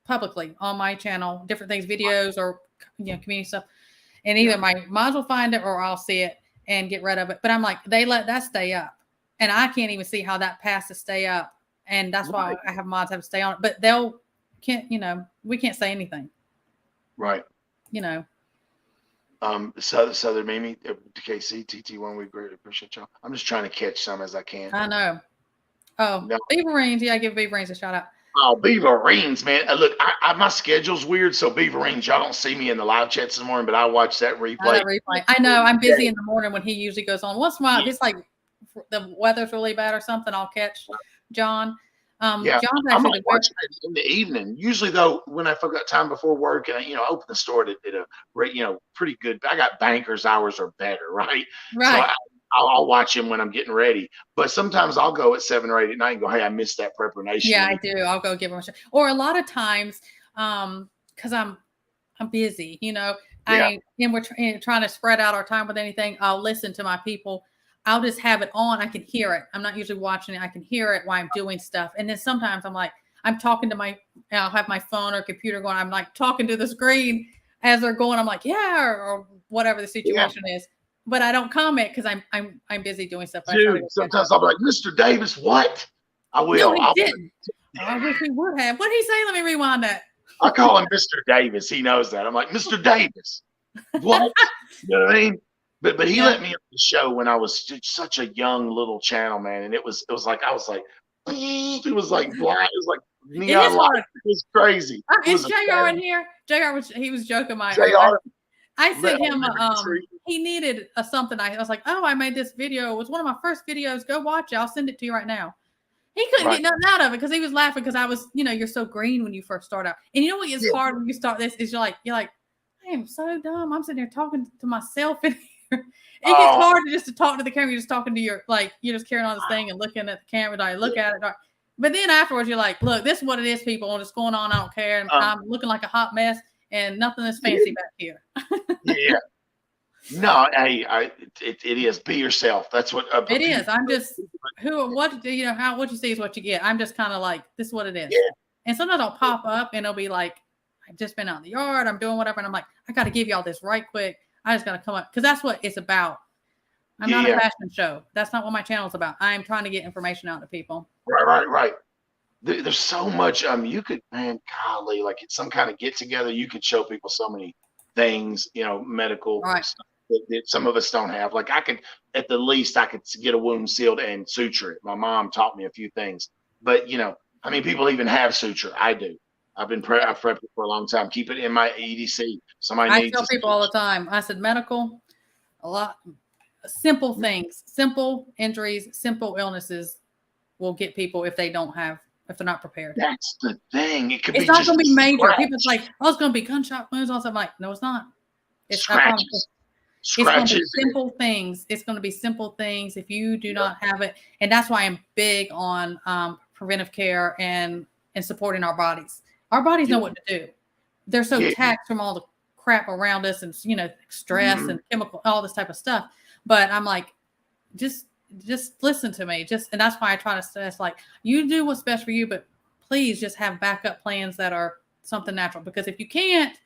publicly on my channel, different things, videos or community stuff. And either my mods will find it or I'll see it and get rid of it. But I'm like, they let that stay up. And I can't even see how that has to stay up. And that's why I have mods have to stay on it. But we can't say anything. Right. Southern Mimi, KC, TT1, we greatly appreciate y'all. I'm just trying to catch some as I can. I know. Oh, no. Beaverines. Yeah, give Beaverines a shout out. Oh, Beaverines, man. Look, my schedule's weird, so Beaverines, y'all don't see me in the live chats in the morning, but I watch that replay. I know. I'm busy in the morning when he usually goes on. Once in a while, it's like the weather's really bad or something, I'll catch John. John's actually watching it in the evening. Usually, though, when I forgot time before work and I open the store at a pretty good. I got banker's hours or better, right? Right. So I'll watch him when I'm getting ready. But sometimes I'll go at 7 or 8 at night and go, hey, I missed that preparation. Yeah, I do. I'll go give him a shot. Or a lot of times, because I'm busy, and we're trying to spread out our time with anything. I'll listen to my people. I'll just have it on. I can hear it. I'm not usually watching it. I can hear it while I'm doing stuff. And then sometimes I'm like, I'm talking to I'll have my phone or computer going. I'm like talking to the screen as they're going. I'm like, or whatever the situation is. But I don't comment because I'm busy doing stuff. Dude, sometimes I'll be like, Mr. Davis, what? I will. No, he didn't. I wish he would have. What did he say? Let me rewind that. I call him Mr. Davis. He knows that. I'm like, Mr. Davis, what? You know what I mean? But he let me on the show when I was such a young little channel, man. And it was like it was like blind. It was like neon light. It was crazy. Is JR in here? He was joking. I sent him he needed something. I was like, I made this video. It was one of my first videos. Go watch it. I'll send it to you right now. He couldn't get nothing out of it because he was laughing because I was, you're so green when you first start out. And what is hard when you start this is you're like, I am so dumb. I'm sitting here talking to myself in here. It gets hard to talk to the camera. You're just talking to you're just carrying on this thing and looking at the camera. I look at it. But then afterwards, you're like, look, this is what it is, people. What's going on? I don't care. And I'm looking like a hot mess and nothing is fancy back here. Yeah. No, it is. Be yourself. That's what it is. I'm just what you see is what you get. I'm just kind of like, this is what it is. Yeah. And sometimes I'll pop up and it'll be like, I've just been out in the yard. I'm doing whatever. And I'm like, I got to give y'all this right quick. I just got to come up because that's what it's about. I'm not a fashion show. That's not what my channel is about. I'm trying to get information out to people. Right. There's so much. You could, man, golly, like it's some kind of get together. You could show people so many things, medical stuff that some of us don't have. Like at the least, I could get a wound sealed and suture it. My mom taught me a few things, but how many people even have suture? I do. I've prepped it for a long time. Keep it in my EDC. I tell people all the time. I said medical, a lot simple things, simple injuries, simple illnesses will get people if they're not prepared. That's the thing. It's not going to be major. People's like, oh, it's going to be gunshot wounds. Also, I'm like, no, it's not. It's scratches. It's going to be simple things. It's going to be simple things if you do not have it. And that's why I'm big on preventive care and supporting our bodies. Our bodies know what to do. They're so taxed from all the crap around us and, stress and chemical, all this type of stuff. But I'm like, just listen to me. And that's why I try to stress, like, you do what's best for you, but please just have backup plans that are something natural. Because if you can't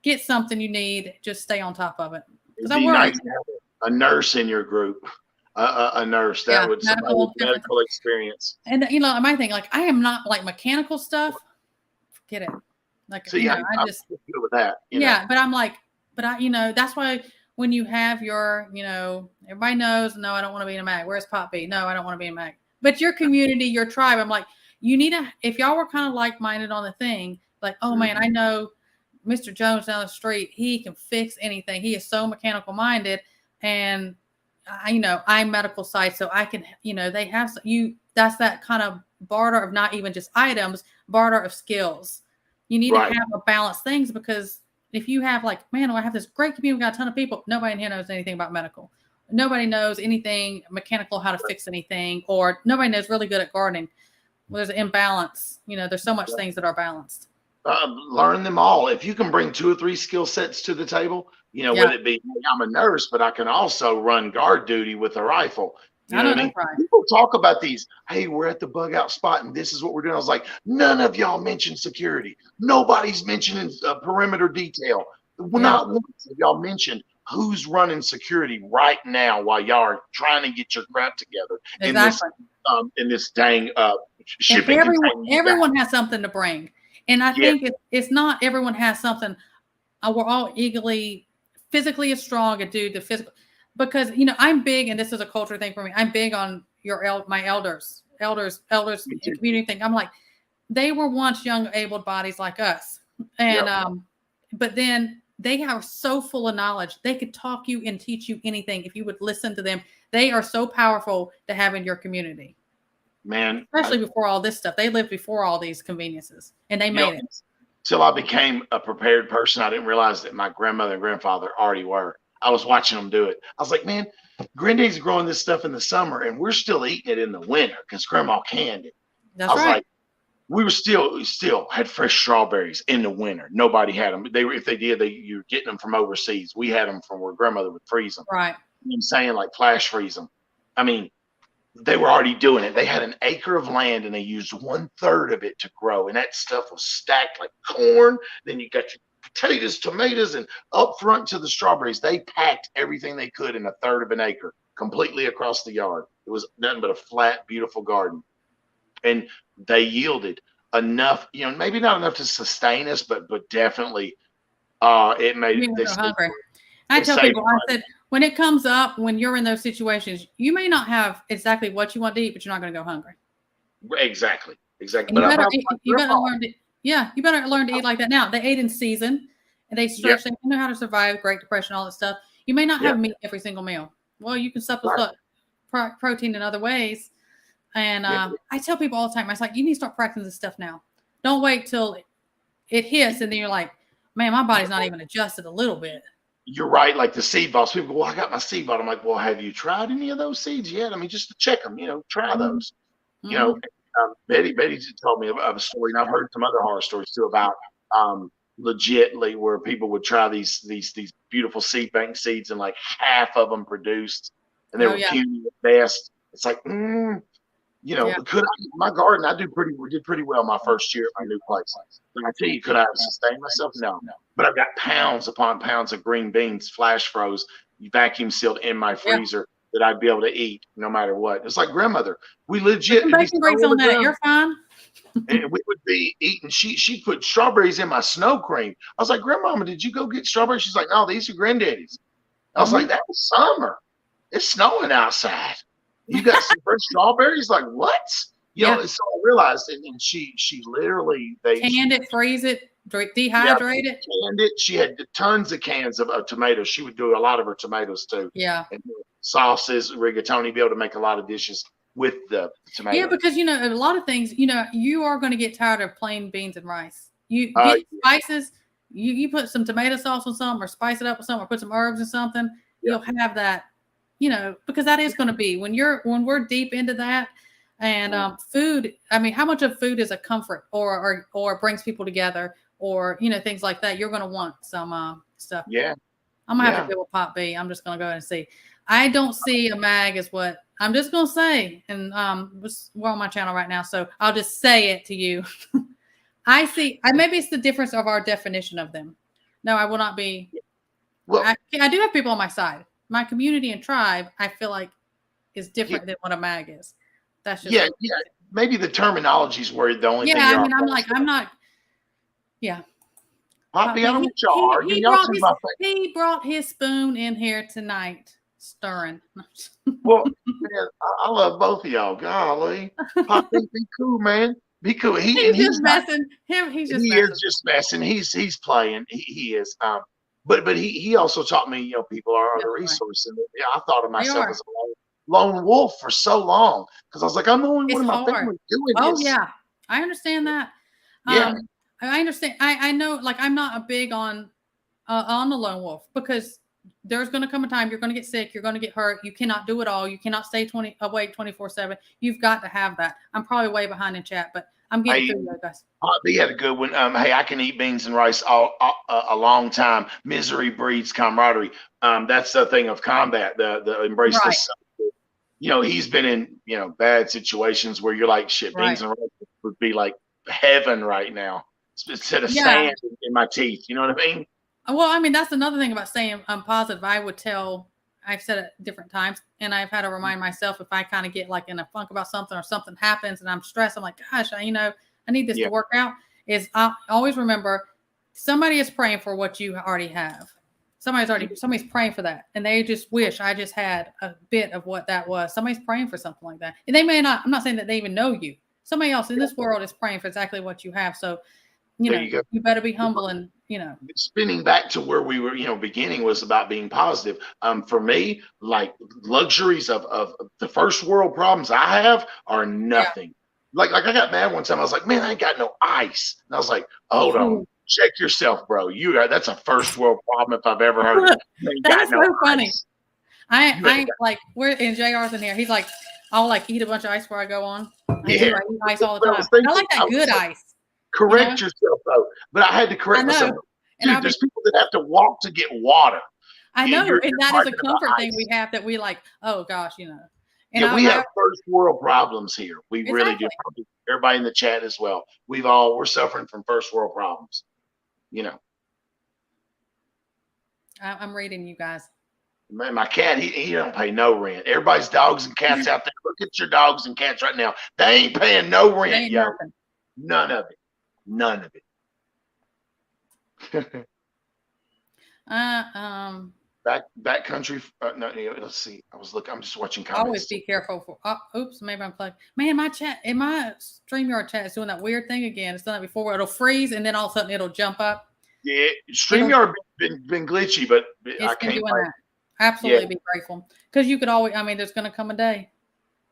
get something you need, just stay on top of it. Because I worry. Nice to have a nurse in your group. A nurse that would medical experience. And my thing, like, I am not like mechanical stuff. Forget it. Like, so, I just good with that. But I'm like, that's why when you have your, everybody knows, no, I don't want to be in a mag. Where's Pop B? No, I don't want to be in a mag. But your community, your tribe, I'm like, you need if y'all were kind of like-minded on the thing, like, oh man, I know Mr. Jones down the street, he can fix anything. He is so mechanical minded. And I'm medical side, so I can, they have that's that kind of barter of not even just items, barter of skills. You need to have a balanced things, because if you have like, man, I have this great community, we got a ton of people. Nobody in here knows anything about medical. Nobody knows anything mechanical, how to fix anything, or nobody knows really good at gardening. Well, there's an imbalance. There's so much things that are balanced. Learn them all. If you can bring 2 or 3 skill sets to the table, whether it be, I'm a nurse, but I can also run guard duty with a rifle. You know what I mean? Right. People talk about these. Hey, we're at the bug out spot and this is what we're doing. I was like, none of y'all mentioned security. Nobody's mentioning perimeter detail. Not once have y'all mentioned who's running security right now while y'all are trying to get your crap together in this dang shipping. Everyone has something to bring. And I think it's not everyone has something. We're all physically as strong a dude, the physical. Because, I'm big, and this is a culture thing for me. I'm big on my elders, community thing. I'm like, they were once young, able bodies like us. And, but then they are so full of knowledge. They could talk you and teach you anything if you would listen to them. They are so powerful to have in your community. Man. Especially before all this stuff. They lived before all these conveniences, and they made it. Till I became a prepared person, I didn't realize that my grandmother and grandfather already were. I was watching them do it. I was like, man, Granddad's growing this stuff in the summer and we're still eating it in the winter because Grandma canned it. That's right. Like, we were still had fresh strawberries in the winter. Nobody had them. If they did, you were getting them from overseas. We had them from where grandmother would freeze them. Right. You know what I'm saying? Like flash freeze them. I mean, they were already doing it. They had an acre of land and they used 1/3 of it to grow. And that stuff was stacked like corn. Then you got your potatoes, tomatoes, and up front to the strawberries. They packed everything they could in 1/3 of an acre completely across the yard. It was nothing but a flat, beautiful garden. And they yielded enough, maybe not enough to sustain us, but definitely it made this hungry. I tell people, I said, when it comes up, when you're in those situations, you may not have exactly what you want to eat, but you're not going to go hungry. Exactly. But you better learn to. Yeah, you better learn to eat like that now. They ate in season, and they stretch. They know how to survive Great Depression, all that stuff. You may not have meat every single meal. Well, you can supplement protein in other ways. And I tell people all the time, I was like, you need to start practicing this stuff now. Don't wait till it hits, and then you're like, man, my body's not even adjusted a little bit. You're right. Like the seed balls. People go, well, I got my seed ball. I'm like, well, have you tried any of those seeds yet? I mean, just to check them, try those. Betty told me of a story, and I've heard some other horror stories too about legitly where people would try these beautiful seed bank seeds and like half of them produced, and they were puny at best. It's like, my garden, I did pretty well my first year at my new place. And I tell you, could I have sustained myself? No. But I've got pounds upon pounds of green beans, flash froze, vacuum sealed in my freezer that I'd be able to eat no matter what. It's like grandmother. We legit Put some bacon grease on that. You're fine. And we would be eating. She put strawberries in my snow cream. I was like, Grandmama, did you go get strawberries? She's like, no, these are granddaddy's. I was like, that was summer. It's snowing outside. You got some fresh strawberries? Like, what? You know, so I realized, and she literally canned it, freeze it, dehydrate it. Canned it. She had tons of cans of tomatoes. She would do a lot of her tomatoes too. Yeah. And sauces, rigatoni, be able to make a lot of dishes with the tomato. Yeah, because a lot of things, you are going to get tired of plain beans and rice. You get spices, you put some tomato sauce on something, or spice it up with something, or put some herbs or something, you'll have that, because that is going to be when we're deep into that. And food, I mean, how much of food is a comfort or brings people together, or things like that? You're going to want some stuff. Yeah. I'm gonna have to deal with Pop B. I'm just going to go ahead and see. I don't see a mag as what I'm just going to say, and we're on my channel right now, so I'll just say it to you. I see. Maybe it's the difference of our definition of them. No, I will not be. Well, I do have people on my side. My community and tribe, I feel like, is different than what a mag is. That's just Maybe the terminologies were the only thing. Yeah, I mean, I'm not. Yeah. Poppy, I don't want y'all arguing. He brought his spoon in here tonight, stirring. Well, man, I love both of y'all. Golly, Poppy, be cool, man. Be cool. He's just messing. He is just messing. He's playing. He is. But he also taught me, people are a resource. And I thought of myself as a lone wolf for so long, because I was like, I'm the only one in my family doing this. Oh yeah, I understand that. Yeah. I understand. I know, like, I'm not a big on the lone wolf, because there's going to come a time you're going to get sick, you're going to get hurt, you cannot do it all, you cannot stay awake 24/7. You've got to have that. I'm probably way behind in chat, but I'm getting through there, guys. He had a good one. Hey, I can eat beans and rice a long time. Misery breeds camaraderie. That's the thing of combat. The embrace this. He's been in bad situations where you're like, shit, beans and rice would be like heaven right now. Instead of sand in my teeth, you know what I mean? Well, I mean, that's another thing about staying positive. I've said it different times, and I've had to remind myself, if I kind of get like in a funk about something, or something happens and I'm stressed, I'm like, gosh, I need this to work out. I always remember, somebody is praying for what you already have. Somebody's praying for that, and they just wish I just had a bit of what that was. Somebody's praying for something like that, and they may not. I'm not saying that they even know you. Somebody else in this world is praying for exactly what you have. So, you better be humble, and Spinning back to where we were, beginning was about being positive. For me, like, luxuries of the first world problems I have are nothing. Like I got mad one time. I was like, man, I ain't got no ice. And I was like, hold on, check yourself, bro. That's a first world problem if I've ever heard of it. That's so funny. I like, we're in JR's in here. He's like, I'll like eat a bunch of ice before I go on. I eat ice all the time. I like that good ice. Correct yourself though, but I had to correct myself. Dude, there's people that have to walk to get water. I know, and that is a comfort thing we have, that we like. Oh gosh, And we have first world problems here. We really do. Everybody in the chat as well. We're suffering from first world problems. I'm reading you guys. Man, my cat, he don't pay no rent. Everybody's dogs and cats out there. Look at your dogs and cats right now. They ain't paying no rent, yo. None of it. None of it. Back country. No, let's see. I'm just watching comments. Always be careful for. Oops, maybe I'm plugged. Man, my StreamYard chat is doing that weird thing again. It's done that before, where it'll freeze and then all of a sudden it'll jump up. Yeah, StreamYard been glitchy, but I can't. Doing that. Absolutely, be grateful, because you could always. I mean, there's going to come a day.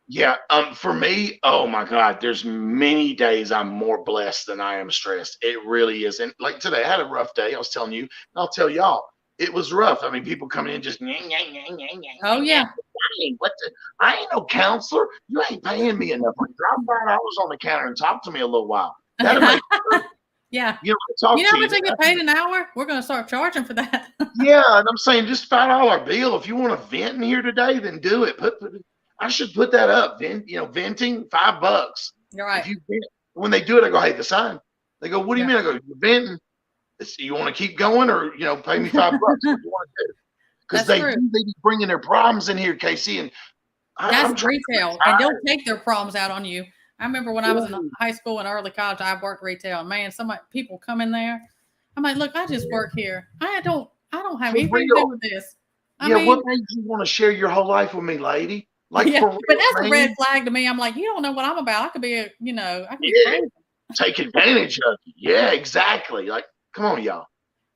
Yeah. For me, oh my God, there's many days I'm more blessed than I am stressed. It really is. And like today, I had a rough day. I was telling you, and I'll tell y'all, it was rough. I mean, people coming in just. Oh yeah. I ain't no counselor. You ain't paying me enough. Like, drop $5 on the counter and talk to me a little while. That'll make yeah. How much I get paid an hour? We're going to start charging for that. Yeah, and I'm saying just $5 bill. If you want to vent in here today, then do it. I should put that up. Then venting $5. You're right. If you vent, when they do it, I go, hey, the sign. They go, what do you mean? I go, you're venting. You want to keep going, or pay me $5? What do you want to do? because they be bringing their problems in here, Casey. And that's retail, and they'll take their problems out on you. I remember when I was in high school and early college, I worked retail. And man, people come in there. I'm like, look, I just work here. I don't have anything to do with this. I mean, what made you want to share your whole life with me, lady? Like, but that's a red flag to me. I'm like, you don't know what I'm about. I could be crazy. Take advantage of you. Yeah, exactly. Like, come on, y'all.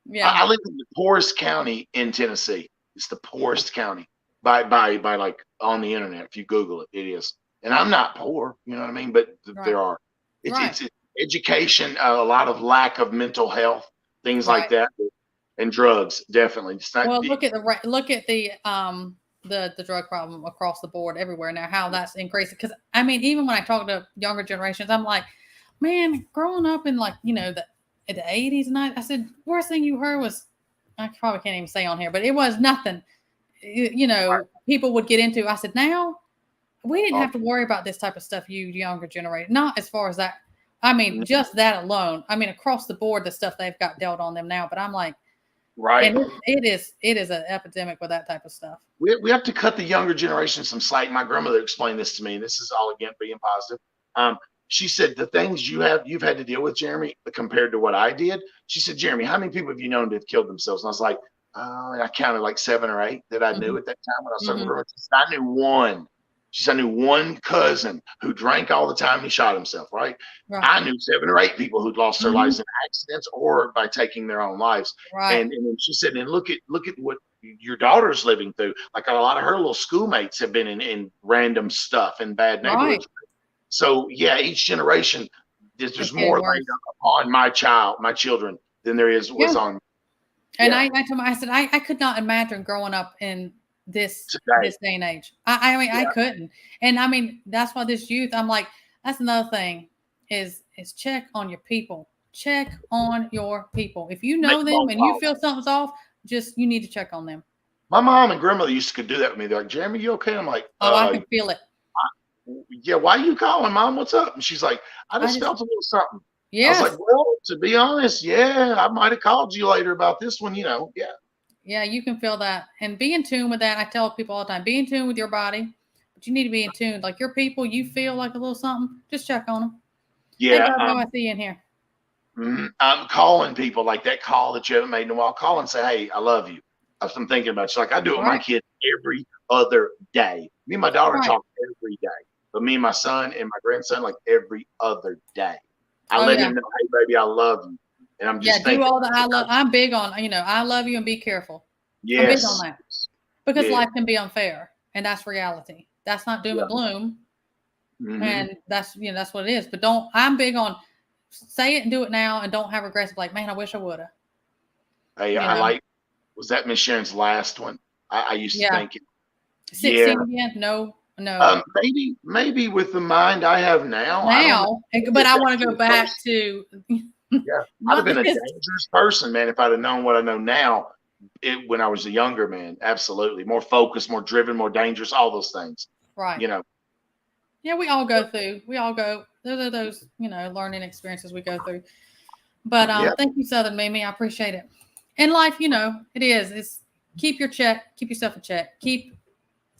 Yeah. I live in the poorest county in Tennessee. It's the poorest county by like on the internet. If you Google it, it is. And I'm not poor, you know what I mean? But there are. It's education, a lot of lack of mental health, things like that, and drugs, definitely. It's not, look at the drug problem across the board everywhere now, how that's increasing. Because I mean, even when I talk to younger generations, I'm like, man, growing up in like, the 80s and I said, worst thing you heard was, I probably can't even say on here, but it was nothing. People would get into. I said, now we didn't have to worry about this type of stuff, you younger generation. Not as far as that. I mean, just that alone. I mean, across the board, the stuff they've got dealt on them now. But I'm like, and it is an epidemic with that type of stuff. We have to cut the younger generation some slack. My grandmother explained this to me. And this is all again being positive. She said the things you've had to deal with, Jeremy, compared to what I did. She said, Jeremy, how many people have you known to have killed themselves? And I was like, I counted like 7 or 8 that I knew at that time when I was talking to her. I knew one. She said, I knew one cousin who drank all the time. He shot himself, right? I knew 7 or 8 people who'd lost their lives in accidents or by taking their own lives. Right. And then she said, and look at what your daughter's living through. Like a lot of her little schoolmates have been in random stuff in bad neighborhoods. Right. So yeah, each generation, there's more on my children than there was on me. And I told I said, I could not imagine growing up in this day and age. I mean, I couldn't. And I mean, that's why this youth, I'm like, that's another thing is check on your people. Check on your people. If you know them and you feel something's off, you need to check on them. My mom and grandmother used to do that with me. They're like, Jeremy, you okay? I'm like, I can feel it. Yeah, why are you calling, Mom? What's up? And she's like, I just felt a little something. Yeah. I was like, well, to be honest, I might have called you later about this one, Yeah, you can feel that. And be in tune with that. I tell people all the time, be in tune with your body, but you need to be in tune. Like your people, you feel like a little something, just check on them. Yeah. I see you in here. I'm calling people like that call that you haven't made in a while. Call and say, hey, I love you. I'm thinking about you. Like I do it with my kids every other day. Me and my daughter talk every day. But me and my son and my grandson, like every other day. I let him know, hey, baby, I love you. And I'm just thinking. Do all the I love. I'm big on, I love you and be careful. Yes. I'm big on that. Because life can be unfair. And that's reality. That's not doom and gloom. Mm-hmm. And that's what it is. But I'm big on say it and do it now and don't have regrets like, man, I wish I would have. Hey, was that Miss Sharon's last one? I used to think it. 16 again? No. Maybe with the mind I have now. But I want to go back to. I'd have been a dangerous person, man, if I'd have known what I know now when I was a younger man. Absolutely. More focused, more driven, more dangerous, all those things. Right. Yeah, we all go through. Those are those, learning experiences we go through. But thank you, Southern Mimi. I appreciate it. In life, it is. It's keep yourself in check.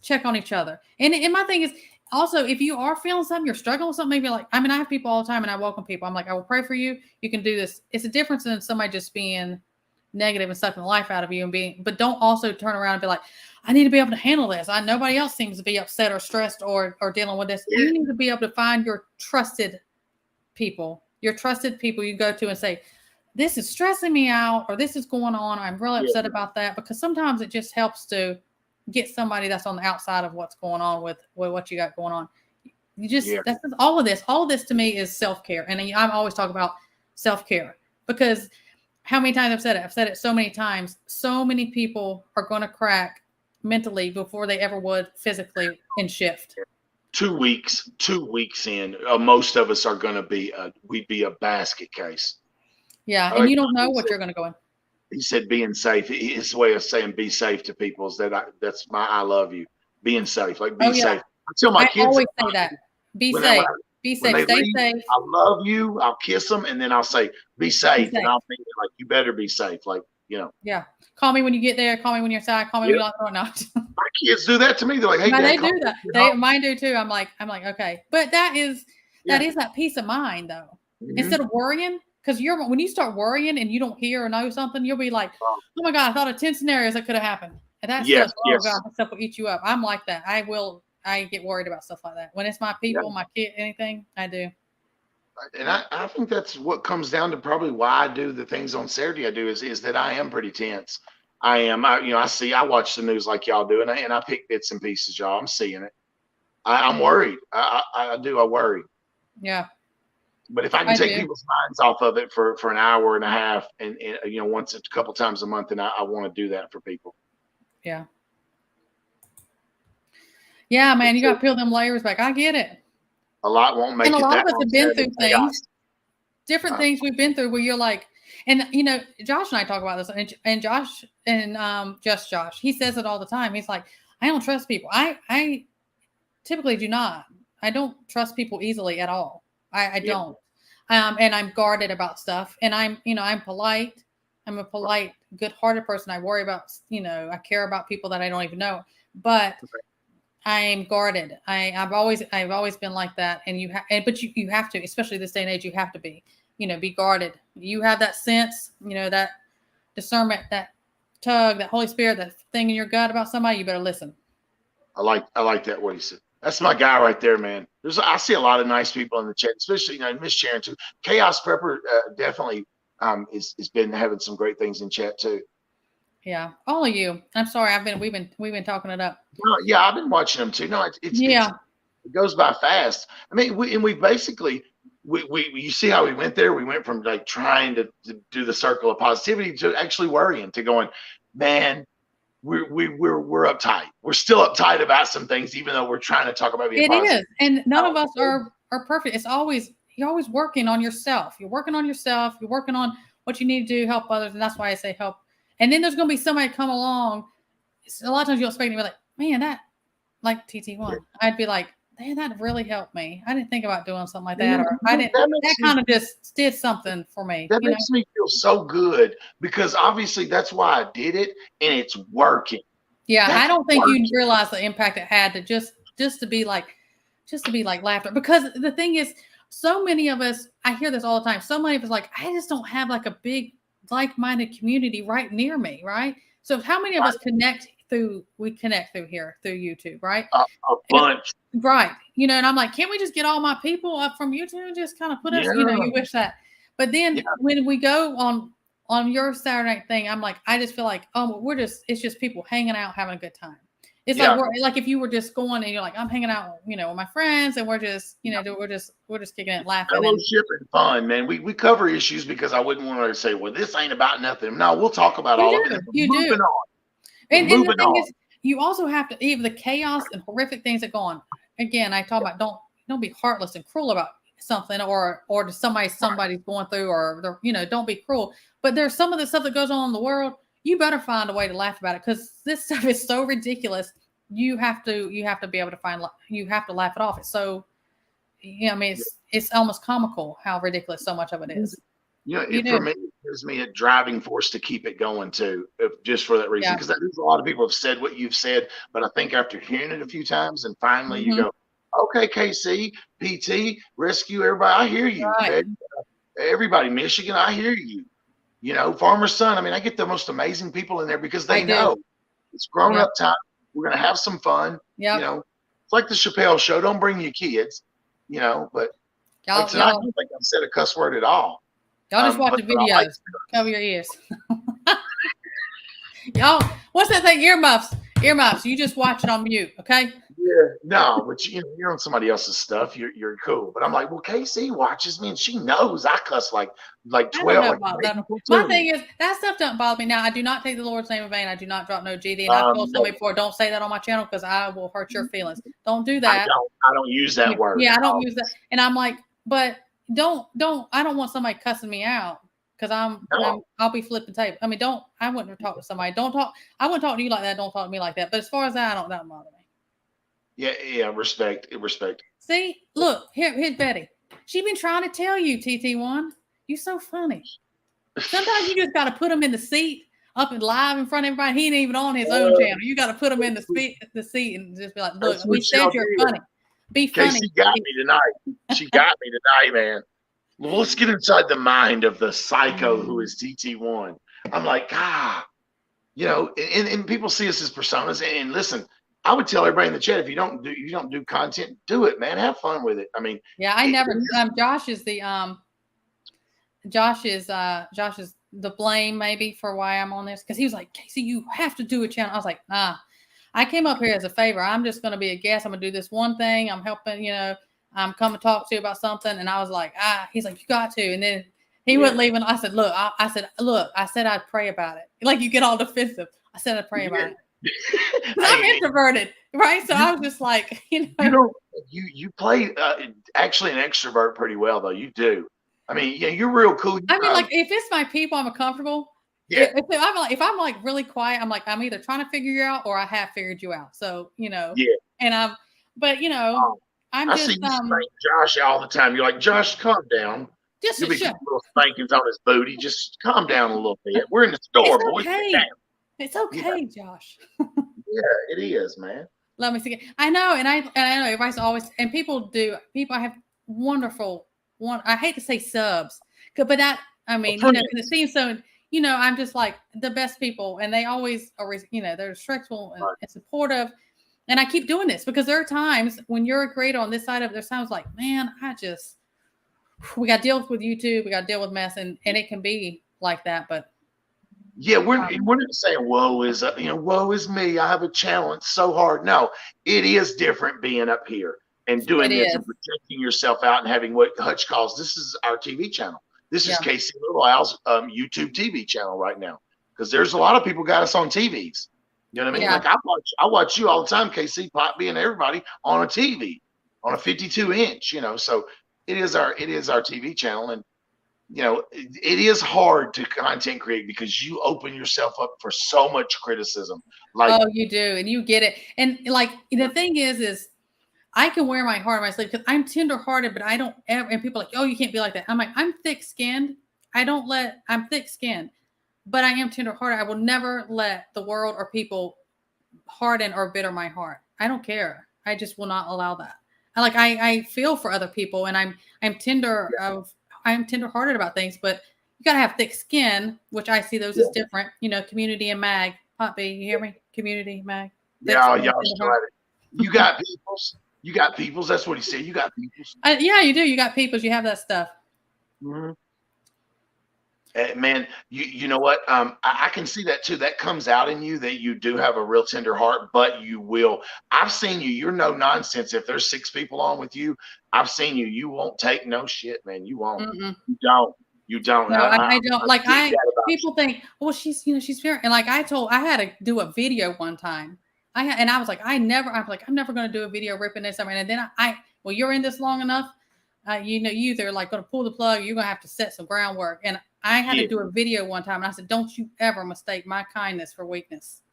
Check on each other. And my thing is also, if you are feeling something, you're struggling with something, maybe I have people all the time and I welcome people. I'm like, I will pray for you. You can do this. It's a difference than somebody just being negative and sucking the life out of you but don't also turn around and be like, I need to be able to handle this. Nobody else seems to be upset or stressed or dealing with this. Yeah. You need to be able to find your trusted people you go to and say, this is stressing me out or this is going on. I'm really upset about that, because sometimes it just helps to get somebody that's on the outside of what's going on with what you got going on. That's all of this to me is self-care. And I'm always talking about self-care because how many times I've said it so many times. So many people are going to crack mentally before they ever would physically in shift. 2 weeks in, most of us are going to be, we'd be a basket case. Yeah. And you don't know what you're going to go in. He said, being safe. His way of saying be safe to people is that's my I love you. Being safe. Like, be safe. I tell my kids. I always say that. Be safe. Be safe. Stay safe. I love you. I'll kiss them. And then I'll say, be safe. And I'll think like, you better be safe. Like, Yeah. Call me when you get there. Call me when you're inside. Call me when you're not. My kids do that to me. They're like, "Hey, no, Dad, they do that. Mine do too. I'm like, okay, but that is that peace of mind though. Mm-hmm. Instead of worrying, because when you start worrying and you don't hear or know something, you'll be like, "Oh my God, I thought of 10 scenarios that could have happened," and that stuff. Oh God, that stuff will eat you up. I'm like that. I get worried about stuff like that. When it's my people, my kid, anything, I do. And I think that's what comes down to probably why I do the things on Saturday I do is that I am pretty tense. I watch the news like y'all do, and I pick bits and pieces, y'all. I'm seeing it. I'm worried. I worry. Yeah. But if I can take people's minds off of it for an hour and a half and once a couple times a month, and I want to do that for people. Yeah. Yeah, man, you got to peel them layers back. I get it. A lot won't make it. And a lot of us have been through things, different things we've been through where you're like, and Josh and I talk about this, and Josh and just Josh, he says it all the time. He's like, I don't trust people. I typically do not. I don't trust people easily at all. I don't. And I'm guarded about stuff, and I'm polite. I'm a polite, good-hearted person. I worry about, I care about people that I don't even know, but I'm guarded. I've always been like that. And but you have to, especially this day and age, you have to be guarded. You have that sense, that discernment, that tug, that Holy Spirit, that thing in your gut about somebody, you better listen. I like that what he said. That's my guy right there, man. I see a lot of nice people in the chat, especially Miss Sharon too. Chaos Prepper definitely has been having some great things in chat too. Yeah, all of you. I'm sorry, we've been talking it up. No, yeah, I've been watching them too. No, it goes by fast. I mean, we basically you see how we went there. We went from like trying to do the circle of positivity to actually worrying, to going, man, we're uptight. We're still uptight about some things, even though we're trying to talk about being positive. It is, and none of us are perfect. It's you're always working on yourself. You're working on yourself. You're working on what you need to do, help others, and that's why I say help. And then there's going to be somebody come along. A lot of times you'll expect me to be like, man, that, like TT1. I'd be like, man, that really helped me. I didn't think about doing something like that. Or I didn't, that kind of just did something for me. That makes me feel so good, because obviously that's why I did it, and it's working. Yeah, I don't think you realize the impact it had to just to be like laughter. Because the thing is, so many of us, I hear this all the time. So many of us like, I just don't have like a big like-minded community right near me, right? So how many of us connect through here through YouTube, right? A bunch. Right. And I'm like, can't we just get all my people up from YouTube and just kind of put us, you wish that. But then when we go on your Saturday night thing, I'm like, I just feel like, it's just people hanging out, having a good time. It's like if you were just going and you're like, I'm hanging out, with my friends, and we're just, we're just kicking it, laughing. Fellowship and fun, man. We cover issues because I wouldn't want to say, well, this ain't about nothing. No, we'll talk about all of it. Moving on. And the thing is, you also have to, even the chaos and horrific things that go on. Again, I talk about don't be heartless and cruel about something, or to somebody's going through, or don't be cruel. But there's some of the stuff that goes on in the world. You better find a way to laugh about it, because this stuff is so ridiculous. You have to be able to you have to laugh it off. It's so, it's almost comical how ridiculous so much of it is. For me, it gives me a driving force to keep it going too, just for that reason. Because there's a lot of people have said what you've said, but I think after hearing it a few times, and finally you go, okay, KC, PT, rescue, everybody, I hear you. Right. Everybody, Michigan, I hear you. Farmer's Son. I mean, I get the most amazing people in there because they know it's grown up time. We're gonna have some fun. Yeah. It's like the Chappelle Show. Don't bring your kids. But tonight, I don't think I've said a cuss word at all. Y'all just watch the videos. Cover your ears. Y'all, what's that thing? Earmuffs. You just watch it on mute, okay? Yeah, no, but you're on somebody else's stuff. You're cool. But I'm like, well, Casey watches me and she knows I cuss like 12. My thing is, that stuff doesn't bother me. Now, I do not take the Lord's name in vain. I do not drop no GD. And I've told somebody before, don't say that on my channel because I will hurt your feelings. Don't do that. I don't use that word. Yeah, I don't use that. And I'm like, but I don't want somebody cussing me out, because I'll be flipping tape. I mean, I wouldn't talk to somebody. I wouldn't talk to you like that. Don't talk to me like that. But as far as that, that don't bother me. Yeah, respect. See, look, here's Betty. She's been trying to tell you, TT1. You're so funny. Sometimes you just got to put them in the seat up and live in front of everybody. He ain't even on his own channel. You got to put him in the seat and just be like, look, we said you're funny. Be funny. Casey got me tonight. She got me tonight, man. Well, let's get inside the mind of the psycho who is TT1. I'm like, and people see us as personas. And listen, I would tell everybody in the chat, if you don't do content, do it, man. Have fun with it. I mean, yeah, I never. Josh is the blame maybe for why I'm on this, because he was like, Casey, you have to do a channel. I was like, nah. I came up here as a favor. I'm just going to be a guest. I'm going to do this one thing. I'm helping, I'm coming to talk to you about something. And I was like, he's like, you got to. And then he wouldn't leave. And I said, look, I said I'd pray about it. Like, you get all defensive. I said I'd pray about it. I'm introverted, right? So I was just like, you play actually an extrovert pretty well, though. You do. I mean, yeah, you're real cool. I mean, like, if it's my people, I'm comfortable. Yeah. If I'm like really quiet, I'm like, I'm either trying to figure you out or I have figured you out. So, Yeah. And I see you spank Josh all the time. You're like, Josh, calm down. Just you'll be getting little spankings on his booty. Just calm down a little bit. We're in the store, boys. It's okay, Josh. Yeah, it is, man. Let me see. I know, and I know everybody's always, and people I have wonderful I hate to say subs, but that, I mean, because it seems so. I'm just like the best people, and they always are, they're respectful and supportive. And I keep doing this because there are times when you're a creator on this side of it, there's times like, man, we got to deal with YouTube, we got to deal with mess, and it can be like that. But yeah, we're not saying woe is me. I have a channel. It's so hard. No, it is different being up here and doing this and projecting yourself out and having what Hutch calls, this is our TV channel. This is Casey Little Al's YouTube TV channel right now, because there's a lot of people got us on TVs. You know what I mean? Yeah. Like I watch you all the time, KC, Poppy, and everybody on a TV, on a 52-inch. So it is our TV channel, and it is hard to content create because you open yourself up for so much criticism. Like, oh, you do, and you get it, and like the thing is. I can wear my heart on my sleeve because I'm tender-hearted, but I don't ever, and people are like, oh, you can't be like that. I'm like, I'm thick-skinned. I'm thick-skinned, but I am tender-hearted. I will never let the world or people harden or bitter my heart. I don't care. I just will not allow that. I feel for other people, and I'm tender-hearted about things, but you got to have thick skin, which I see those as different, community and mag. Poppy, you hear me? Community, mag. Yeah, y'all started. You got peoples. You got peoples. That's what he said. You got peoples. Yeah, you do. You got peoples. You have that stuff. Mm-hmm. Man, you know what? I can see that too. That comes out in you, that you do have a real tender heart, but you will. I've seen you. You're no nonsense. If there's 6 people on with you, I've seen you. You won't take no shit, man. You won't. Mm-mm. You don't. No, I don't. People think, well, she's very, and like I had to do a video one time. I was like, I'm never going to do a video ripping this. And then well, you're in this long enough. You either like going to pull the plug, or you're going to have to set some groundwork. And I had to do a video one time, and I said, don't you ever mistake my kindness for weakness.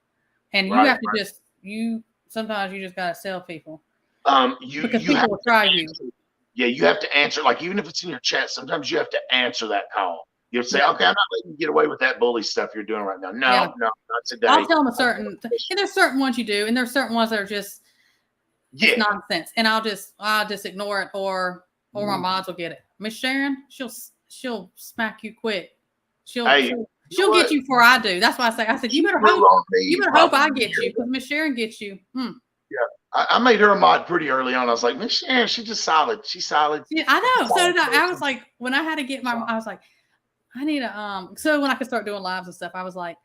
And you have to sometimes you just got to sell people. Because people will try you. Yeah, you have to answer, like, even if it's in your chat, sometimes you have to answer that call. You have to say, okay, I'm not letting you get away with that bully stuff you're doing right now. No, not today. I'll tell them and there's certain ones you do, and there's certain ones that are just nonsense. And I'll just ignore it, or my mods will get it. Miss Sharon, she'll smack you quick. She'll get you before I do. That's why I said, you better hope I get you, because Miss Sharon gets you. Yeah. I made her a mod pretty early on. I was like, Miss Sharon, she's just solid. She's solid. Yeah, I know. So did I. I was like, when I had to get I was like, I need so when I could start doing lives and stuff, I was like,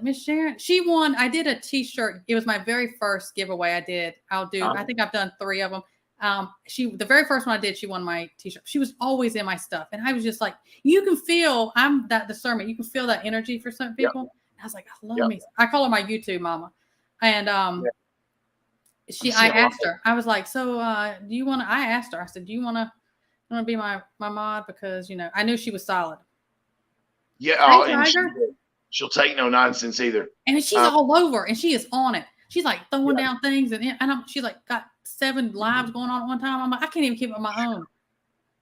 Miss Sharon, she won. I did a t-shirt. It was my very first giveaway I did. I think I've done 3 of them. The very first one I did, she won my t-shirt. She was always in my stuff. And I was just like, you can feel, I'm that discernment. You can feel that energy for some people. Yep. I was like, I love me. I call her my YouTube mama. And, I asked her, I was like, so, do you want to, I asked her, I said, do you want to be my mod? Because, I knew she was solid. Yeah. She'll take no nonsense either. And she's all over, and she is on it. She's like throwing down things, and she's like got 7 lives going on at one time. I'm like, I can't even keep up my own.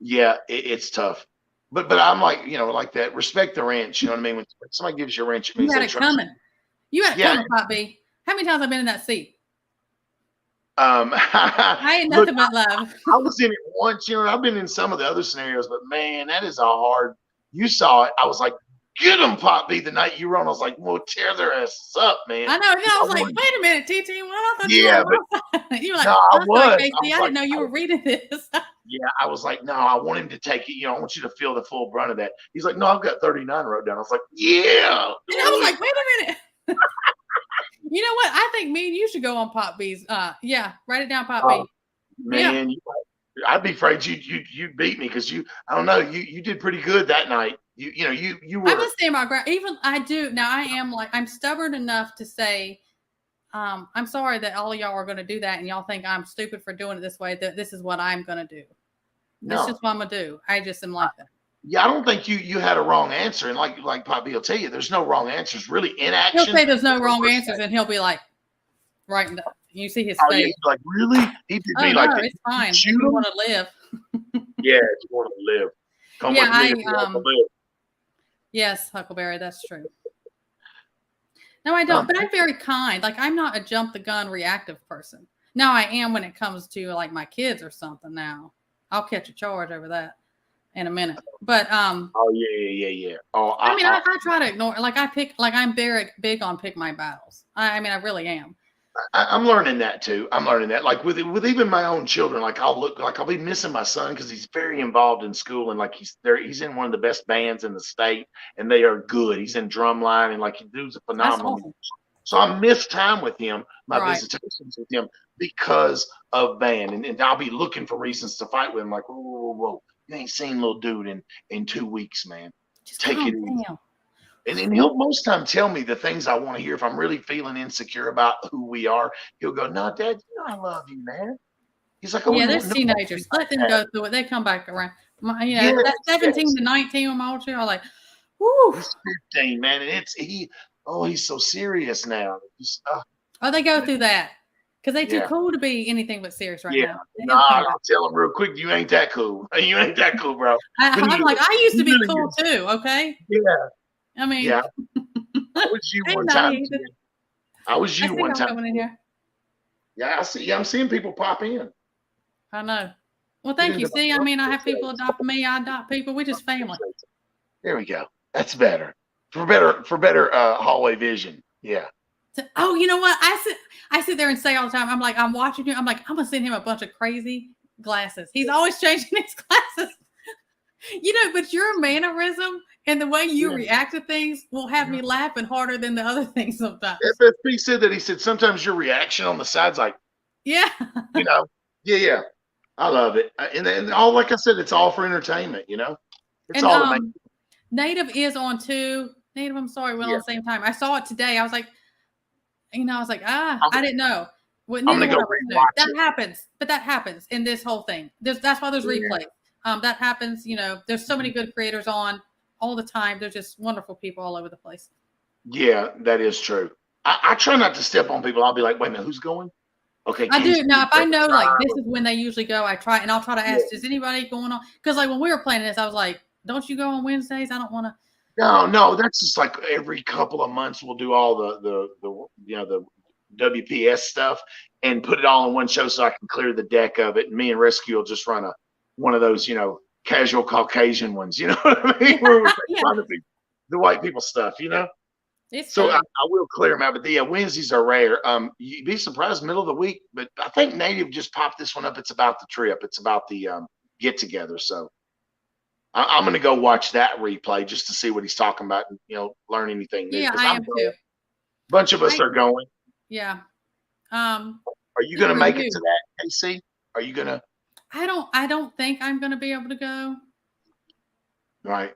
Yeah, it's tough. But I'm like, like that. Respect the wrench. You know what I mean? When somebody gives you a wrench, it means you had it coming. You had it coming, Pop B. How many times I've been in that seat? I ain't nothing but love. I was in it once. I've been in some of the other scenarios, but man, that is a hard. You saw it. I was like, get them, Pop B. The night you were on, I was like, well, tear their asses up, man. I know. I was like, wait a minute, TT. What? I thought you were like, no, I was. Casey, I didn't know you were reading this. Yeah, I was like, no, I want him to take it. I want you to feel the full brunt of that. He's like, no, I've got 39 wrote down. I was like, yeah. And I was like, wait a minute. You know what? I think me and you should go on Pop B's. Yeah, write it down, Pop B. Man, I'd be afraid you'd beat me because I don't know, you did pretty good that night. You were. I'm gonna stand my ground. Even I do now. I am I'm stubborn enough to say, I'm sorry that all of y'all are gonna do that, and y'all think I'm stupid for doing it this way. That this is what I'm gonna do. This is what I'm gonna do. I just am like that. Yeah, I don't think you had a wrong answer, and like Poppy will tell you, there's no wrong answers. Really, inaction. He'll say there's no wrong answers, and he'll be like, writing down. You see his face. Yeah, he's like, really? He did me no, it's fine. You want to live. Yeah, you want to live. Come with me. Live. Yes, Huckleberry, that's true. No, I don't. But I'm very kind. Like, I'm not a jump the gun reactive person. Now I am when it comes to like my kids or something. Now I'll catch a charge over that in a minute. But oh yeah. Oh, I mean, I try to ignore. Like I'm very big on pick my battles. I mean, I really am. I'm learning that too. I'm learning that, like with even my own children. Like I'll be missing my son because he's very involved in school, and like he's in one of the best bands in the state, and they are good. He's in drumline, and like he does a phenomenal. Awesome. So I miss time with him, my visitations with him, because of band, and I'll be looking for reasons to fight with him. Like, whoa, you ain't seen little dude in 2 weeks, man. Just take it easy. And he'll most time tell me the things I want to hear. If I'm really feeling insecure about who we are, he'll go, "No, Dad, I love you, man." He's like, "Yeah, there's teenagers. Let them go through it. They come back around." That 17 to 19 with my old child, like, whoo. He's 15, man, and he's so serious now. They go through that because they too cool to be anything but serious right now. I'll tell them real quick, you ain't that cool. You ain't that cool, bro. I'm like, I used to be cool too. Okay. Yeah. I mean, yeah. I was you one time. I was you one time. In here. Yeah, I see. Yeah, I'm seeing people pop in. I know. Well, thank you. See, I mean, I have people adopt me. I adopt people. We just family. There we go. That's better. For better hallway vision. Yeah. Oh, you know what? I sit there and say all the time. I'm like, I'm watching you. I'm like, I'm gonna send him a bunch of crazy glasses. He's always changing his glasses. But your mannerism and the way you react to things will have me laughing harder than the other things sometimes. FFP said that. He said sometimes your reaction on the side's like, yeah. Yeah. I love it. And all, like I said, it's all for entertainment, It's all to make. Native is on too. Native, I'm sorry, we're on the same time. I saw it today. I was like, I didn't know. I'm going to go rewatch it. That happens. But that happens in this whole thing. That's why there's replays. That happens, there's so many good creators on all the time. They're just wonderful people all over the place. Yeah, that is true. I try not to step on people. I'll be like, wait a minute, who's going? Okay. I do. Now, if I know this is when they usually go, I'll try to ask, is anybody going on? Because when we were playing this, I was like, don't you go on Wednesdays? I don't want to. No, that's just like every couple of months we'll do all the WPS stuff and put it all in one show so I can clear the deck of it. And me and Rescue will just run one of those, casual Caucasian ones. You know what I mean? We're trying to be the white people stuff, So I will clear them out. But Wednesdays are rare. You'd be surprised, middle of the week. But I think Native just popped this one up. It's about the trip. It's about the get together. So I'm going to go watch that replay just to see what he's talking about and learn anything new. Yeah, I am too. A bunch of us are going. Yeah. Are you going to make it to that, KC? Are you going to? I don't think I'm going to be able to go. Right.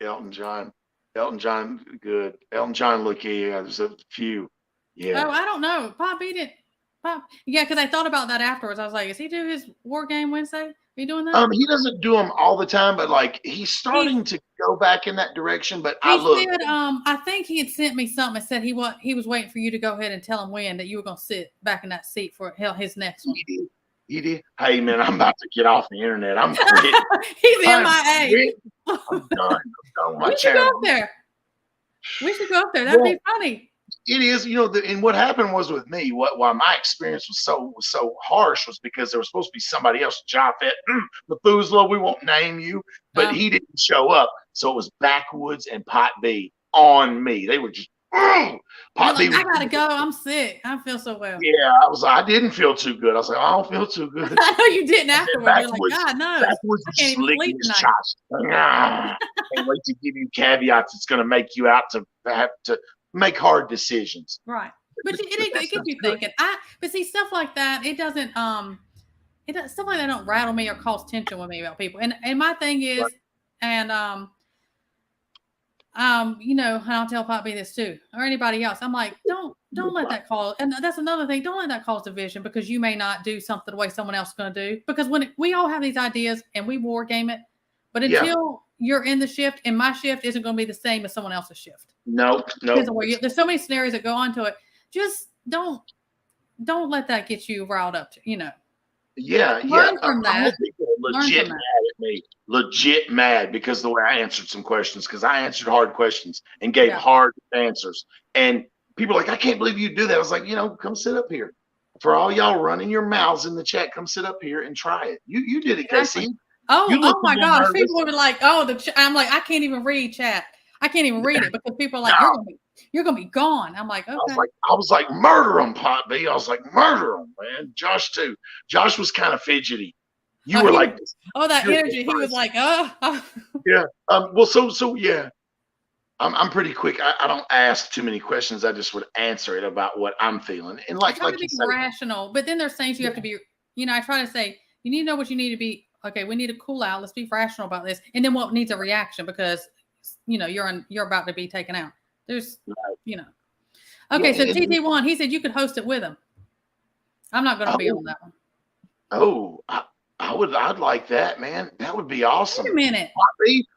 Elton John, good. Elton John, look, there's a few. Yeah. Oh, I don't know. Pop beat it. Yeah, because I thought about that afterwards. I was like, is he do his War Game Wednesday? Are you doing that? He doesn't do them all the time, but like he's starting to go back in that direction. But I think he had sent me something and said he was waiting for you to go ahead and tell him that you were going to sit back in that seat for his next one. He did. Hey man, I'm about to get off the internet. I'm quitting. He's MIA. I'm done with my We should go channel. up there. We should go up there. That'd be funny. It is, and what happened was with me, why my experience was so harsh was because there was supposed to be somebody else, Japheth Methuselah, we won't name you, but he didn't show up. So it was Backwoods and Pot B on me. They were just Pot B. I gotta go. I'm sick. I feel so well. Yeah, I didn't feel too good. I was like, I don't feel too good. I know you didn't afterwards. You're like, God knows. Backwoods I can't even sleep tonight. Can't wait to give you caveats. It's gonna make you out to have to make hard decisions. Right. But it gets you thinking. But see, stuff like that, it doesn't stuff like that don't rattle me or cause tension with me about people. And my thing is, right. And and I'll tell Poppy this too, or anybody else. I'm like, don't let that cause, and that's another thing, don't let that cause division because you may not do something the way someone else is gonna do. Because we all have these ideas and we war game it, but until you're in the shift, and my shift isn't gonna be the same as someone else's shift. Nope. There's so many scenarios that go onto it. Just don't let that get you riled up. Learn from that. Legit mad at me. Legit mad because the way I answered some questions, because I answered hard questions and gave hard answers. And people are like, I can't believe you do that. I was like, come sit up here. For all y'all running your mouths in the chat, come sit up here and try it. You did it, Casey. Oh my gosh. People were like, I'm like, I can't even read chat. I can't even read it because people are like, you're gonna be gone. I'm like, okay. I was like, murder him, Pot B. I was like, murder him, man. Josh too. Josh was kind of fidgety. You were like, that energy. He was like, Yeah. Well, yeah. I'm pretty quick. I don't ask too many questions. I just would answer it about what I'm feeling. And like to be rational, but then there's things you have to be. I try to say you need to know what you need to be. Okay, we need to cool out. Let's be rational about this, and then what needs a reaction because you're about to be taken out. There's, Okay, so TT1, he said you could host it with him. I'm not going to be on that one. Oh, I'd like that, man. That would be awesome. Wait a minute.